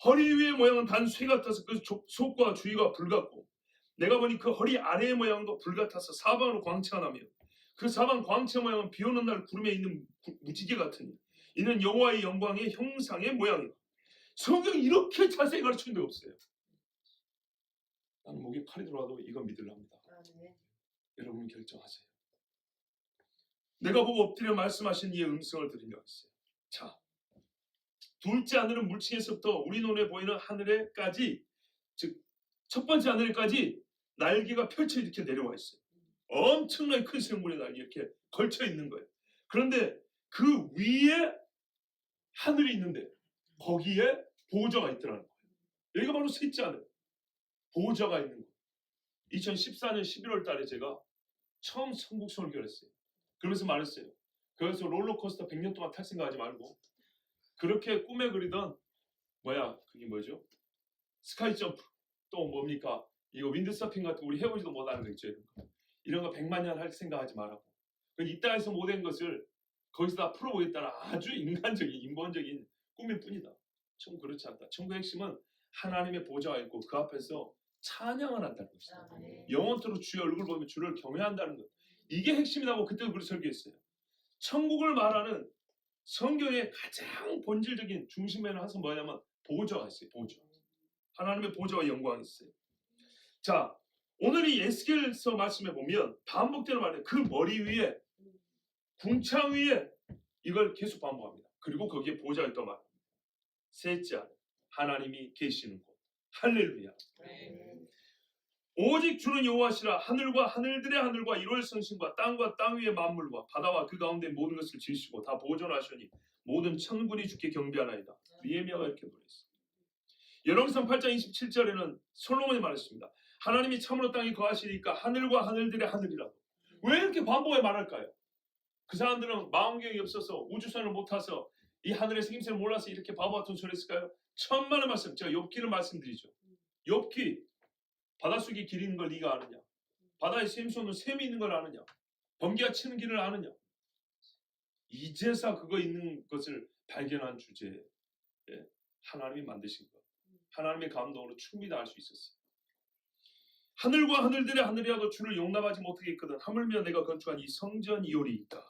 허리 위의 모양은 단 쇠 같아서 그 속과 주위가 불같고, 내가 보니 그 허리 아래의 모양도 불같아서 사방으로 광채가 나며, 그 사방 광채 모양은 비 오는 날 구름에 있는 무지개 같으니 이는 여호와의 영광의 형상의 모양이다. 성경이 이렇게 자세히 가르치는 데 없어요. 나는 목에 칼이 들어와도 이건 믿으랍니다. 여러분 결정하세요. 내가 보고 엎드려 말씀하신 이의 음성을 들으려 했어요. 자, 둘째 하늘은 물층에서부터 우리 눈에 보이는 하늘에까지, 즉 첫 번째 하늘에까지 날개가 펼쳐 이렇게 내려와 있어요. 엄청나게 큰 생물의 날개 이렇게 걸쳐 있는 거예요. 그런데 그 위에 하늘이 있는데 거기에 보호자가 있더라는 거예요. 여기가 바로 셋째 하늘, 보호자가 있는 거예요. 2014년 11월 달에 제가 처음 성국 설교를 했어요. 그러면서 말했어요. 그래서 롤러코스터 100년 동안 탈 생각하지 말고, 그렇게 꿈에 그리던 그게 뭐죠? 스카이 점프, 또 뭡니까? 이거 윈드서핑 같은 거 우리 해보지도 못하는 거 있죠. 이런 거 100만 년 할 생각하지 말라고. 이 땅에서 못한 것을 거기서 다 풀어보겠다는 아주 인간적인, 인본적인 꿈일 뿐이다. 참 그렇지 않다. 천국의 핵심은 하나님의 보좌가 있고 그 앞에서 찬양을 한다는 것이다. 영원토록 주의 얼굴 보며 주를 경외한다는 것. 이게 핵심이라고 그때 그렇게 설교했어요. 천국을 말하는 성경의 가장 본질적인 중심에는 항상 뭐냐면 보좌가 있어요. 보좌. 하나님의 보좌와 영광이 있어요. 자, 오늘 이 에스겔서 말씀에 보면 반복되는 말이에요. 그 머리 위에, 궁창 위에 이걸 계속 반복합니다. 그리고 거기에 보좌가 있단 말입니다. 셋째, 하나님이 계시는 곳. 할렐루야. 오직 주는 여호와시라. 하늘과 하늘들의 하늘과 이루어 성신과 땅과 땅 위의 만물과 바다와 그 가운데 모든 것을 지으시고 다 보존하시니 모든 천군이 주께 경배하나이다. 느헤미야가 이렇게 노래했어요. 열왕기상 8장 27절에는 솔로몬이 말했습니다. 하나님이 참으로 땅에 거하시니까 하늘과 하늘들의 하늘이라고. 왜 이렇게 반복해 말할까요? 그 사람들은 망원경이 없어서 우주선을 못 타서 이 하늘의 생김새를 몰라서 이렇게 바보 같은 소리 했을까요? 천만의 말씀, 제가 욥기를 말씀드리죠. 욥기, 바닷속에 길이 있는 걸 네가 아느냐? 바다에 샘 솟는 샘이 있는 걸 아느냐? 번개가 치는 길을 아느냐? 이제서 그거 있는 것을 발견한 주제에 하나님이 만드신 것, 하나님의 감동으로 충분히 다 알 수 있었어요. 하늘과 하늘들의 하늘이라도 주를 용납하지 못하겠거든 하물며 내가 건축한 이 성전 이올이 있다.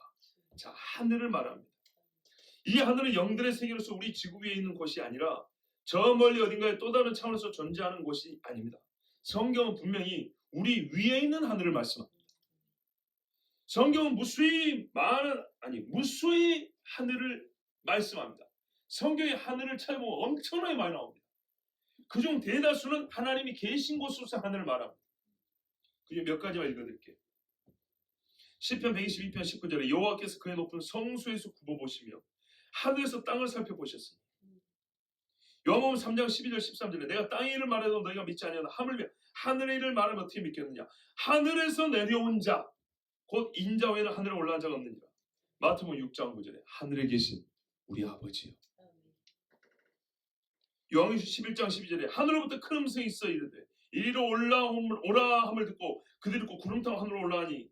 자, 하늘을 말합니다. 이 하늘은 영들의 세계로서 우리 지구 위에 있는 곳이 아니라 저 멀리 어딘가에 또 다른 차원에서 존재하는 곳이 아닙니다. 성경은 분명히 우리 위에 있는 하늘을 말씀합니다. 성경은 무수히 하늘을 말씀합니다. 성경의 하늘을 찾아보면 엄청나게 많이 나옵니다. 그중 대다수는 하나님이 계신 곳으로서 하늘을 말합니다. 그중에 몇 가지만 읽어드릴게요. 시편 122편 19절에 여호와께서 그의 높은 성소에서 굽어보시며 하늘에서 땅을 살펴보셨으니. 요한복음 3장 12절 13절에 내가 땅의 일을 말해도 너희가 믿지 아니하나 하물며 하늘의 일을 말하면 어떻게 믿겠느냐. 하늘에서 내려온 자 곧 인자 외에는 하늘에 올라간 자가 없느니라. 마태복음 6장 9절에 하늘에 계신 우리 아버지요. 요한복음 11장 12절에 하늘로부터 큰 음성이 있어 이르되 이리로 오라 함을 듣고 그들이 듣고 구름 타고 하늘로 올라가니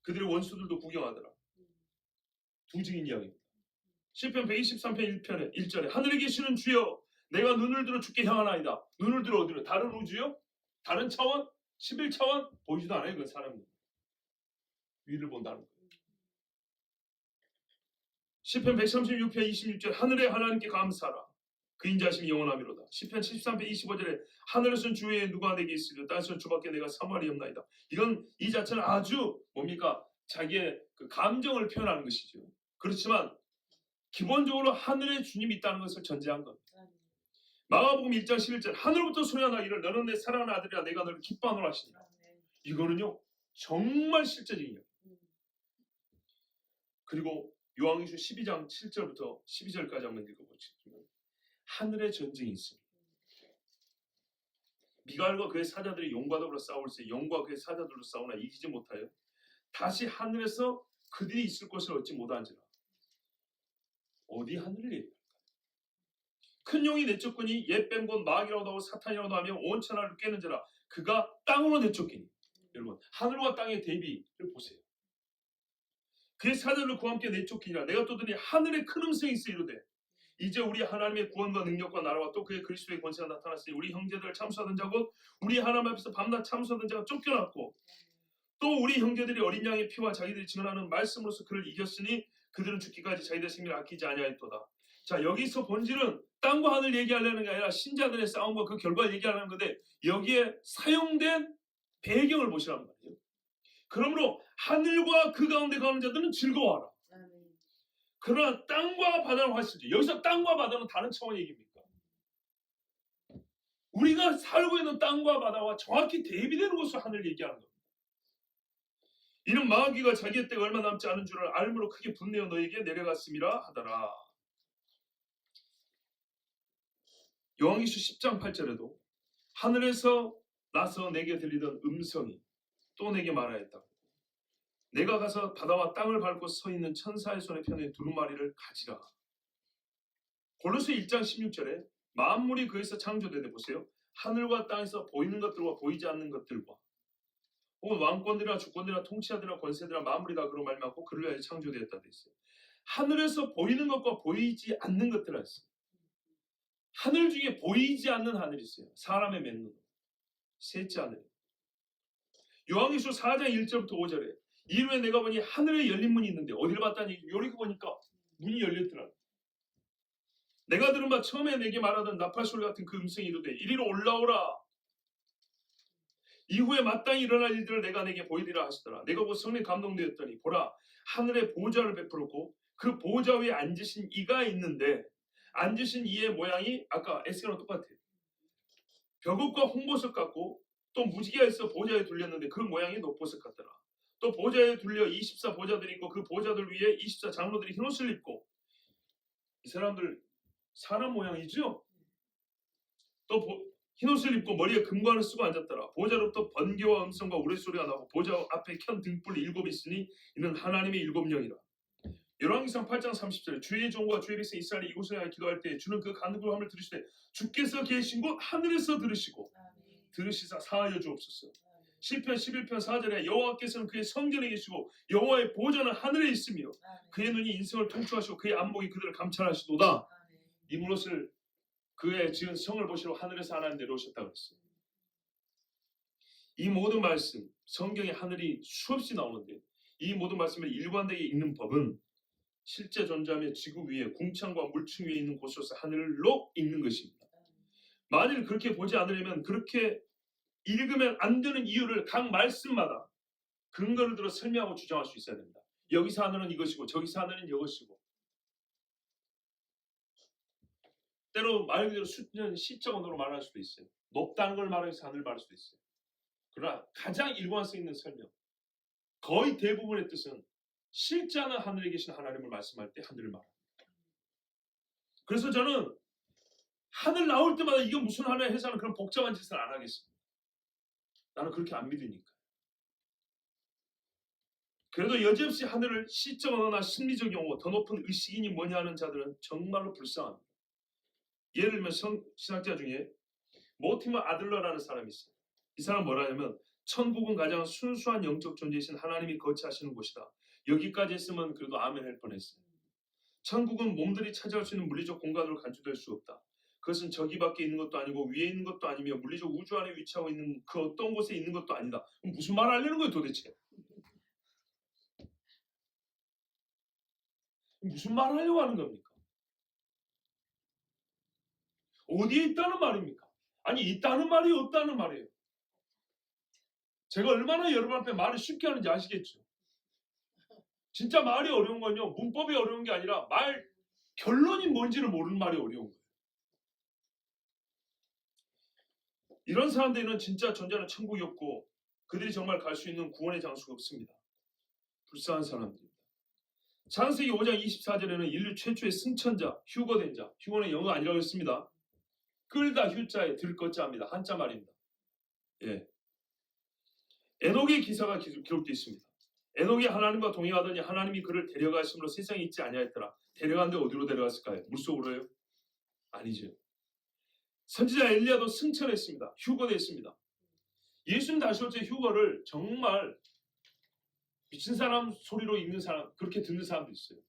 그들의 원수들도 구경하더라. 두 증인 이야기입니다. 시편 123편 1편에 1절에 하늘에 계시는 주여 내가 눈을 들어 주께 향하나이다. 눈을 들어 어디로? 다른 우주요? 다른 차원? 11차원? 보이지도 않아요. 그 사람은 위를 본다는 거예요. 시편 136편 26절 하늘에 하나님께 감사하라. 그 인자심이 영원하미로다. 시편 73편 25절에 하늘에서는 주 외에 누가 내게 있으리요 땅에서는 주밖에 내가 사모하리 없나이다. 이건 이 자체는 아주 뭡니까? 자기의 그 감정을 표현하는 것이죠. 그렇지만 기본적으로 하늘에 주님이 있다는 것을 전제한 겁니다. 마가복음 1장 11절 하늘부터 소리가 나기를 너는 내 사랑하는 아들이라 내가 너를 기뻐하노라 하시니라. 이거는요 정말 실제적인 이야기예요. 그리고 요한계시록 12장 7절부터 12절까지 한번 읽어보시면 하늘의 전쟁이 있습니다. 미가엘과 그의 사자들이 용과 더불어 싸울 때 용과 그의 사자들로 싸우나 이기지 못하여 다시 하늘에서 그들이 있을 곳을 얻지 못한지라. 어디 하늘을 얘기할까요? 큰 용이 내쫓거니 옛 뱀 곧 마귀라고도 하고 사탄이라고도 하며 온 천하를 깨는지라 그가 땅으로 내쫓기니. 여러분 하늘과 땅의 대비를 보세요. 그의 사자를 그와 함께 내쫓기니라. 내가 또 들으니 하늘에 큰 음성이 있어 이르되 이제 우리 하나님의 구원과 능력과 나라와 또 그의 그리스도의 권세가 나타났으니 우리 형제들을 참수하던 자 곧 우리 하나님 앞에서 밤낮 참수하던 자가 쫓겨났고 또 우리 형제들이 어린 양의 피와 자기들이 증언하는 말씀으로서 그를 이겼으니 그들은 죽기까지 자기들의 생명을 아끼지 아니하였도다. 자, 여기서 본질은 땅과 하늘 얘기하려는 게 아니라 신자들의 싸움과 그 결과를 얘기하려는 건데 여기에 사용된 배경을 보시란 말이에요. 그러므로 하늘과 그 가운데 가는 자들은 즐거워하라. 그러나 땅과 바다는 화실지. 여기서 땅과 바다는 다른 차원의 얘기입니까? 우리가 살고 있는 땅과 바다와 정확히 대비되는 것을 하늘 얘기하는 겁니다. 이는 마귀가 자기의 때가 얼마 남지 않은 줄을 알므로 크게 분내어 너에게 내려갔음이라 하더라. 요한계시록 10장 8절에도 하늘에서 나서 내게 들리던 음성이 또 내게 말하였다. 내가 가서 바다와 땅을 밟고 서 있는 천사의 손에 펴낸 두루마리를 가지라. 골로새 1장 16절에 만물이 그에서 창조되되 보세요. 하늘과 땅에서 보이는 것들과 보이지 않는 것들과 혹은 왕권들이나 주권들이나 통치자들이나 권세들이나 만물이 다 그로 말미암고 그를 위하여 창조되었다 돼 있어요. 하늘에서 보이는 것과 보이지 않는 것들이 있어요. 하늘 중에 보이지 않는 하늘이 있어요. 사람의 맨눈 셋째 하늘. 요한계시록 4장 1절부터 5절에 이후에 내가 보니 하늘에 열린 문이 있는데 어디를 봤다니 요렇게 보니까 문이 열렸더라. 내가 들은 바 처음에 내게 말하던 나팔소리 같은 그 음성이 이르되 이리로 올라오라. 이후에 마땅히 일어날 일들을 내가 내게 보이리라 하시더라. 내가 곧 성령에 감동되었더니 보라 하늘에 보좌를 베풀었고 그 보좌 위에 앉으신 이가 있는데 앉으신 이의 모양이 아까 에스겔랑 똑같아요. 벽옷과 홍보석 같고 또 무지개가 있어 보좌에 둘렸는데 그 모양이 녹보석 같더라. 또 보좌에 둘려 24 보좌들이 있고 그 보좌들 위에 24 장로들이 흰옷을 입고 이 사람들 사람 모양이죠? 또 흰옷을 입고 머리에 금관을 쓰고 앉았더라. 보좌로부터 번개와 음성과 우레소리가 나고 보좌 앞에 켠 등불 7이 있으니 이는 하나님의 7영이라. 열왕기상 8장 30절 주의 종과 주의 백성 이스라엘이 이곳에 향해 기도할 때 주는 그 간구함을 들으시되 주께서 계신 곳 하늘에서 들으시고 들으시사 사하여 주옵소서. 시편 11편 4절에 여호와께서는 그의 성전에 계시고 여호와의 보좌는 하늘에 있으며 그의 눈이 인생을 통촉하시고 그의 안목이 그들을 감찰하시도다. 이 무엇을 그의 지은 성을 보시러 하늘에서 하나님 내려오셨다고 했어요. 이 모든 말씀 성경에 하늘이 수없이 나오는데 이 모든 말씀을 일관되게 읽는 법은 실제 존재하며 지구 위에 궁창과 물층 위에 있는 곳으로서 하늘로 읽는 것입니다. 만일 그렇게 보지 않으려면 그렇게 읽으면 안 되는 이유를 각 말씀마다 근거를 들어 설명하고 주장할 수 있어야 됩니다. 여기서 하늘은 이것이고 저기서 하늘은 이것이고 때로 말 그대로 시적 언어로 말할 수도 있어요. 높다는 걸 말해서 하늘을 말할 수도 있어요. 그러나 가장 일관성 있는 설명 거의 대부분의 뜻은 실제는 하늘에 계신 하나님을 말씀할 때 하늘을 말합니다. 그래서 저는 하늘 나올 때마다 이게 무슨 하늘에 해서 하는 그런 복잡한 짓을 안 하겠습니다. 나는 그렇게 안 믿으니까. 그래도 여지없이 하늘을 시적 언어나 심리적 용어 더 높은 의식이니 뭐냐 하는 자들은 정말로 불쌍합니다. 예를 들면 신학자 중에 모티머 아들러라는 사람이 있어요. 이 사람은 뭐라냐면 천국은 가장 순수한 영적 존재이신 하나님이 거처하시는 곳이다. 여기까지 했으면 그래도 아멘 할 뻔했어요. 천국은 몸들이 차지할 수 있는 물리적 공간으로 간주될 수 없다. 그것은 저기 밖에 있는 것도 아니고 위에 있는 것도 아니며 물리적 우주 안에 위치하고 있는 그 어떤 곳에 있는 것도 아니다. 그럼 무슨 말을 하려는 거예요 도대체? 무슨 말을 하려고 하는 겁니까? 어디에 있다는 말입니까? 아니 있다는 말이 없다는 말이에요. 제가 얼마나 여러분 앞에 말을 쉽게 하는지 아시겠죠? 진짜 말이 어려운 건요. 문법이 어려운 게 아니라 말 결론이 뭔지를 모르는 말이 어려운 거예요. 이런 사람들은 진짜 존재하는 천국이 없고 그들이 정말 갈 수 있는 구원의 장소가 없습니다. 불쌍한 사람들입니다. 창세기 5장 24절에는 인류 최초의 승천자, 휴거된 자, 휴거는 영어 아니라고 했습니다. 끌다 휴자에 들것자입니다. 한자 말입니다. 예. 에녹의 기사가 기록되어 있습니다. 에녹이 하나님과 동행하더니 하나님이 그를 데려가심으로 세상에 있지 아니하였더라. 데려갔는데 어디로 데려갔을까요? 물속으로요? 아니죠. 선지자 엘리야도 승천했습니다. 휴거됐습니다. 예수님 다시 올 때 휴거를 정말 미친 사람 소리로 읽는 사람, 그렇게 듣는 사람도 있어요.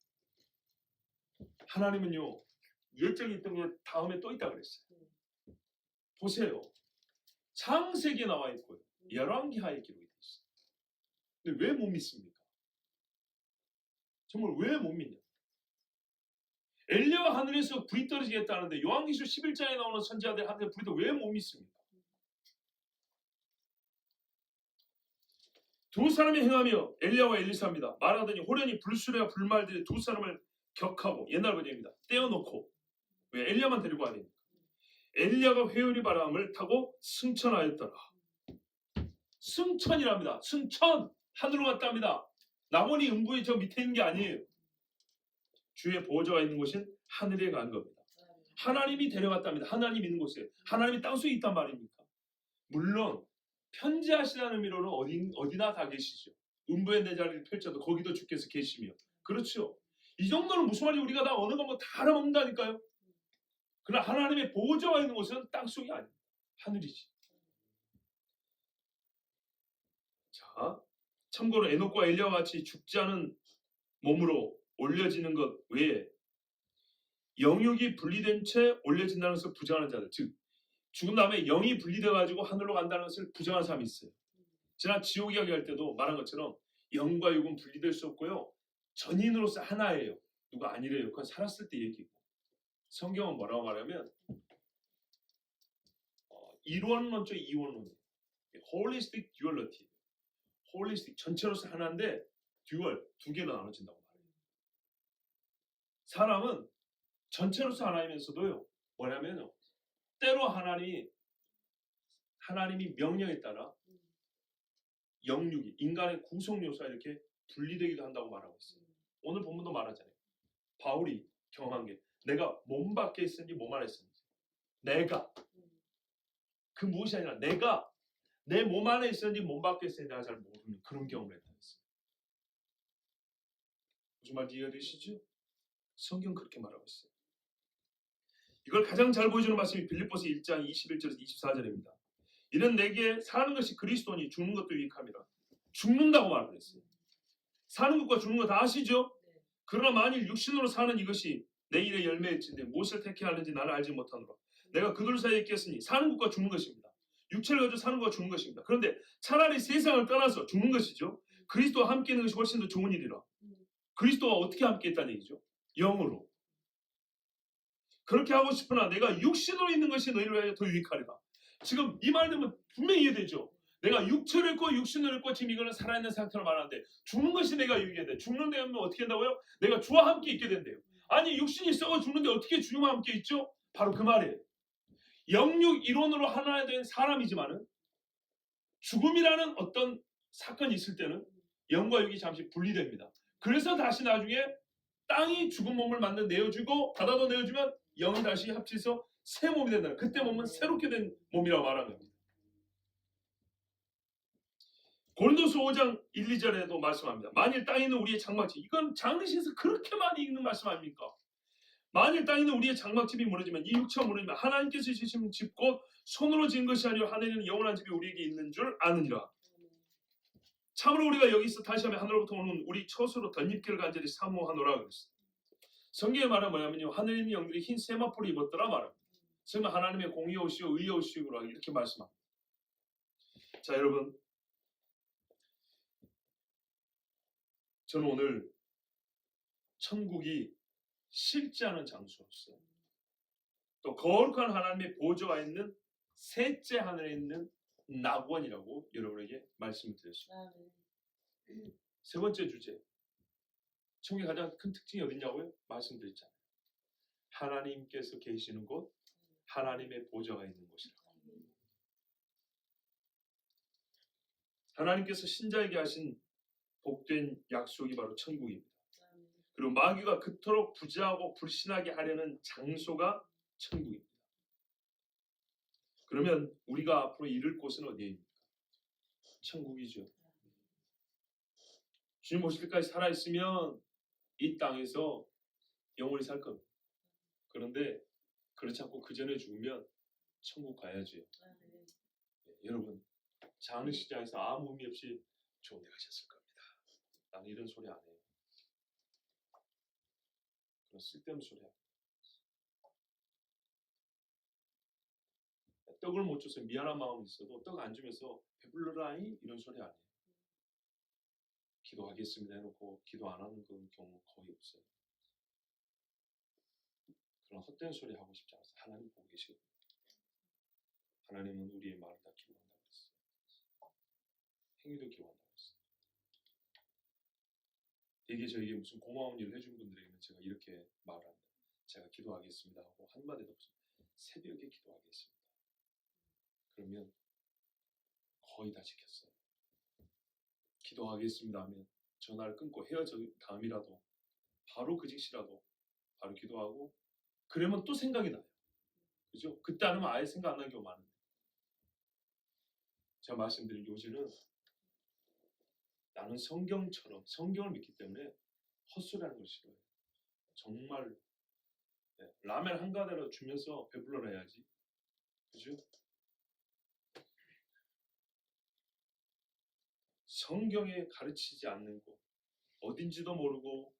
하나님은요, 열정이 있던 게 다음에 또 있다 그랬어요. 보세요. 창세기에 나와 있고요. 열왕기하에 기록이 되어 있어요. 근데 왜 못 믿습니까? 정말 왜 못 믿냐? 엘리야가 하늘에서 불이 떨어지겠다는데 요한계시록 11장에 나오는 선지자들 하늘에 불이 떨어지겠다 왜 못 믿습니까? 두 사람이 행하며 엘리야와 엘리사입니다. 말하더니 호련히 불수레와 불말들이 두 사람을 격하고 옛날 번역입니다. 떼어놓고 왜 엘리야만 데리고 가니까 엘리야가 회오리 바람을 타고 승천하였더라. 승천이랍니다. 승천 하늘로 갔답니다. 나머지 음부의 저 밑에 있는 게 아니에요. 주의 보좌가 있는 곳은 하늘에 간 겁니다. 하나님이 데려갔답니다. 하나님 있는 곳에. 하나님이 땅속에 있단 말입니까? 물론 편지하시다는 의미로는 어디나 다 계시죠. 음부의 내 자리를 펼쳐도 거기도 주께서 계시며. 그렇죠. 이 정도는 무슨 말이 우리가 다 어느 거 뭐 다 알아먹는다니까요. 그러나 하나님의 보좌가 있는 곳은 땅속이 아닙니다. 하늘이지. 자, 참고로 에녹과 엘리야와 같이 죽지 않은 몸으로 올려지는 것 외에 영육이 분리된 채 올려진다는 것을 부정하는 자들, 즉 죽은 다음에 영이 분리돼가지고 하늘로 간다는 것을 부정하는 사람이 있어요. 지난 지옥 이야기 할 때도 말한 것처럼 영과 육은 분리될 수 없고요. 전인으로서 하나예요. 누가 아니래요. 그건 살았을 때 얘기고. 성경은 뭐라고 말하면 이원론적 이원론이에요. holistic duality. holistic 전체로서 하나인데 듀얼 두 개로 나눠진다고 말해요. 사람은 전체로서 하나이면서도요. 뭐냐면요. 때로 하나님이 명령에 따라 영육이 인간의 구성 요소가 이렇게 분리되기도 한다고 말하고 있어요. 오늘 본문도 말하잖아요. 바울이 경험한 게 내가 몸 밖에 있었는지 몸 안에 있었는지 내가 그 무엇이 아니라 내가 내 몸 안에 있었는지 몸 밖에 있었는지 내가 잘 모르는 그런 경험을 했다고 했어요. 무슨 말인지 이해되시죠? 성경 그렇게 말하고 있어요. 이걸 가장 잘 보여주는 말씀이 빌립보서 1장 21절에서 24절입니다. 이는 내게 사는 것이 그리스도니 죽는 것도 유익함이라. 죽는다고 말을 했어요. 사는 것과 죽는 거 다 아시죠? 그러나 만일 육신으로 사는 이것이 내 일의 열매일진데 무엇을 택해야 하는지 나는 알지 못하노라. 내가 그들 사이에 있겠으니 사는 것과 죽는 것입니다. 육체를 가지고 사는 것과 죽는 것입니다. 그런데 차라리 세상을 떠나서 죽는 것이죠. 그리스도와 함께 있는 것이 훨씬 더 좋은 일이라. 그리스도와 어떻게 함께 있다는 얘기죠? 영으로. 그렇게 하고 싶으나 내가 육신으로 있는 것이 너희를 위하여 더 유익하리라. 지금 이 말 들으면 분명히 이해되죠. 내가 육체를 잃고 육신을 잃고 지금 이거는 살아있는 상태로 말하는데 죽는 것이 내가 유익이 돼. 죽는 데 하면 어떻게 된다고요? 내가 주와 함께 있게 된대요. 아니 육신이 썩어 죽는데 어떻게 주와 함께 있죠? 바로 그 말이에요. 영육 이론으로 하나 된 사람이지만은 죽음이라는 어떤 사건이 있을 때는 영과 육이 잠시 분리됩니다. 그래서 다시 나중에 땅이 죽은 몸을 만든 내어주고 바다도 내어주면 영이 다시 합쳐서 새 몸이 된다. 그때 몸은 새롭게 된 몸이라고 말하는 겁니다. 고린도서 5장 1, 2절에도 말씀합니다. 만일 땅에 있는 우리의 장막집, 이건 장례식에서 그렇게 많이 읽는 말씀 아닙니까? 만일 땅에 있는 우리의 장막집이 무너지면 이 육체가 무너지면 하나님께서 지으신 집 곧 손으로 지은 것이 아니라 하늘에는 영원한 집이 우리에게 있는 줄 아느니라. 참으로 우리가 여기서 다시 하면 하늘로부터 오는 우리 처소로 덧입기를 간절히 사모하노라 그랬어요. 성경의 말은 뭐냐면요. 하늘에 있는 영들이 흰 세마포를 입었더라 말합니다. 정말 하나님의 공의오시오 의의오시오로 이렇게 말씀합니다. 자 여러분, 저는 오늘 천국이 실제하는 장소로서 또 거룩한 하나님의 보좌가 있는 셋째 하늘에 있는 낙원이라고 여러분에게 말씀을 드렸습니다. 세 번째 주제, 천국의 가장 큰 특징이 어디냐고요? 말씀드렸잖아요. 하나님께서 계시는 곳, 하나님의 보좌가 있는 곳이라. 하나님께서 신자에게 하신 복된 약속이 바로 천국입니다. 그리고 마귀가 그토록 부재하고 불신하게 하려는 장소가 천국입니다. 그러면 우리가 앞으로 이룰 곳은 어디입니까? 천국이죠. 주님 오실 때까지 살아있으면 이 땅에서 영원히 살 겁니다. 그런데 그렇지 않고 그 전에 죽으면 천국 가야죠. 네, 여러분 장례식장에서 아무 의미 없이 좋은 데 가셨을 겁니다. 나는 이런 소리 안 해요. 그런 쓸데없는 소리 안 해요. 떡을 못 줘서 미안한 마음이 있어도 떡 안 주면서 배불러라이 이런 소리 안 해요. 기도하겠습니다 해놓고 기도 안 하는 그런 경우 거의 없어요. 그런 헛된 소리 하고 싶지 않아서 하나님 보고 계시거든요. 하나님은 우리의 말을 다 기도한다고 했어요. 행위도 기도한다고 했어요. 되게 저에게 무슨 고마운 일을 해준 분들에게는 제가 이렇게 말합니다. 제가 기도하겠습니다 하고 한마디도 없어요. 새벽에 기도하겠습니다. 그러면 거의 다 지켰어요. 기도하겠습니다 하면 전화를 끊고 헤어진 다음이라도 바로 그 즉시라도 바로 기도하고 그러면 또 생각이 나요. 그죠? 그때 안 하면 아예 생각 안 나는 경우가 많은데 제가 말씀드린 요지는 나는 성경처럼 성경을 믿기 때문에 헛소리하는 걸 싫어요. 정말 라면 한 가닥이라도 주면서 배불러라 해야지. 그죠? 성경에 가르치지 않는 곳 어딘지도 모르고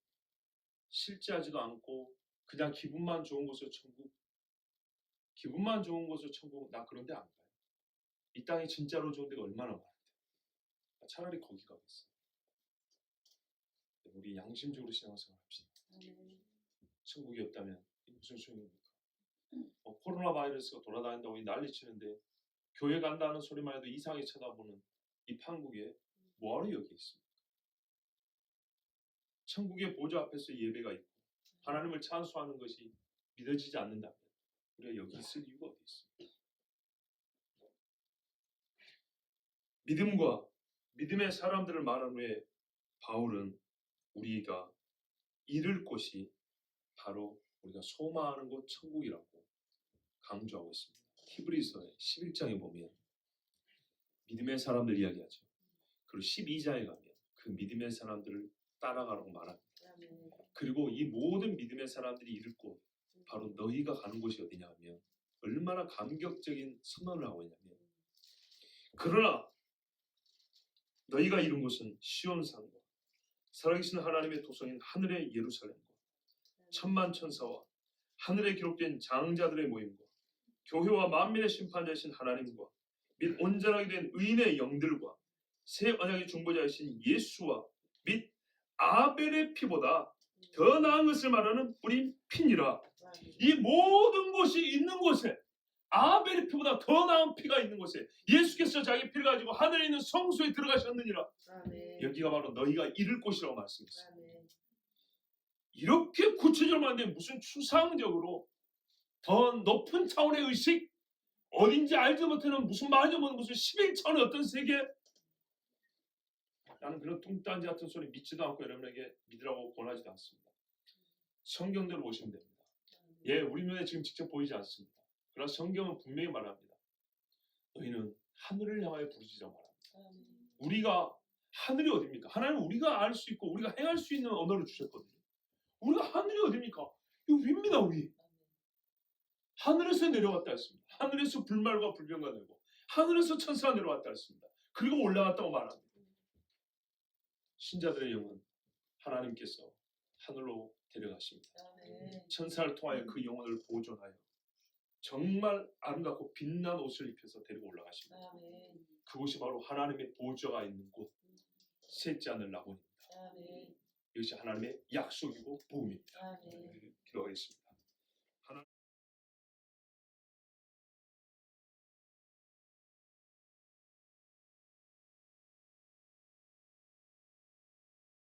실제하지도 않고 그냥 기분만 좋은 곳으로 천국 기분만 좋은 곳으로 천국 나 그런 데 안 가요. 이 땅에 진짜로 좋은 데가 얼마나 많은데 차라리 거기 가겠어요. 우리 양심적으로 신앙생활 합시다. 천국이 없다면 무슨 소용입니까? 코로나 바이러스가 돌아다닌다고 난리치는데 교회 간다는 소리만 해도 이상하게 쳐다보는 이 판국에 뭐하러 여기 있습니까? 천국의 보좌 앞에서 예배가 있고 하나님을 찬송하는 것이 믿어지지 않는다면 우리가 여기 있을 이유가 어디 있습니까? 믿음과 믿음의 사람들을 말한 후에 바울은 우리가 이를 곳이 바로 우리가 소망하는 곳 천국이라고 강조하고 있습니다. 히브리서의 11장에 보면 믿음의 사람들 이야기하죠. 그리고 12장에 가면 그 믿음의 사람들을 따라가라고 말합니다. 그리고 이 모든 믿음의 사람들이 이룰 곳 바로 너희가 가는 곳이 어디냐 하면 얼마나 감격적인 선언을 하고 있냐면 그러나 너희가 이룬 곳은 시온산과 살아계신 하나님의 도성인 하늘의 예루살렘과 천만 천사와 하늘에 기록된 장자들의 모임과 교회와 만민의 심판자이신 하나님과 및 온전하게 된 의인의 영들과 새 언약의 중보자이신 예수와 및 아벨의 피보다 더 나은 것을 말하는 뿌린 피니라. 이 모든 것이 있는 곳에 아벨의 피보다 더 나은 피가 있는 곳에 예수께서 자기 피를 가지고 하늘에 있는 성소에 들어가셨느니라. 여기가 바로 너희가 이룰 곳이라고 말씀했습니다. 이렇게 구체적으로 말하는데 무슨 추상적으로 더 높은 차원의 의식 어딘지 알지 못하는 무슨 말인지 모르는 무슨 11차원의 어떤 세계 나는 그런 뚱딴지 같은 소리 믿지도 않고 여러분에게 믿으라고 권하지도 않습니다. 성경대로 보시면 됩니다. 예, 우리 눈에 지금 직접 보이지 않습니다. 그러나 성경은 분명히 말합니다. 너희는 하늘을 향하여 부르짖어 말합니다. 우리가 하늘이 어디입니까? 하나님은 우리가 알 수 있고 우리가 행할 수 있는 언어를 주셨거든요. 우리가 하늘이 어디입니까? 이거 위입니다. 위. 하늘에서 내려왔다 했습니다. 하늘에서 불말과 불병과 내고 하늘에서 천사가 내려왔다 했습니다. 그리고 올라갔다고 말합니다. 신자들의 영은 하나님께서 하늘로 데려가십니다. 천사를 통하여 그 영혼을 보존하여 정말 아름답고 빛난 옷을 입혀서 데리고 올라가십니다. 그곳이 바로 하나님의 보좌가 있는 곳, 셋째 하늘 라본입니다. 이것이 하나님의 약속이고 복음입니다. 기도하겠습니다.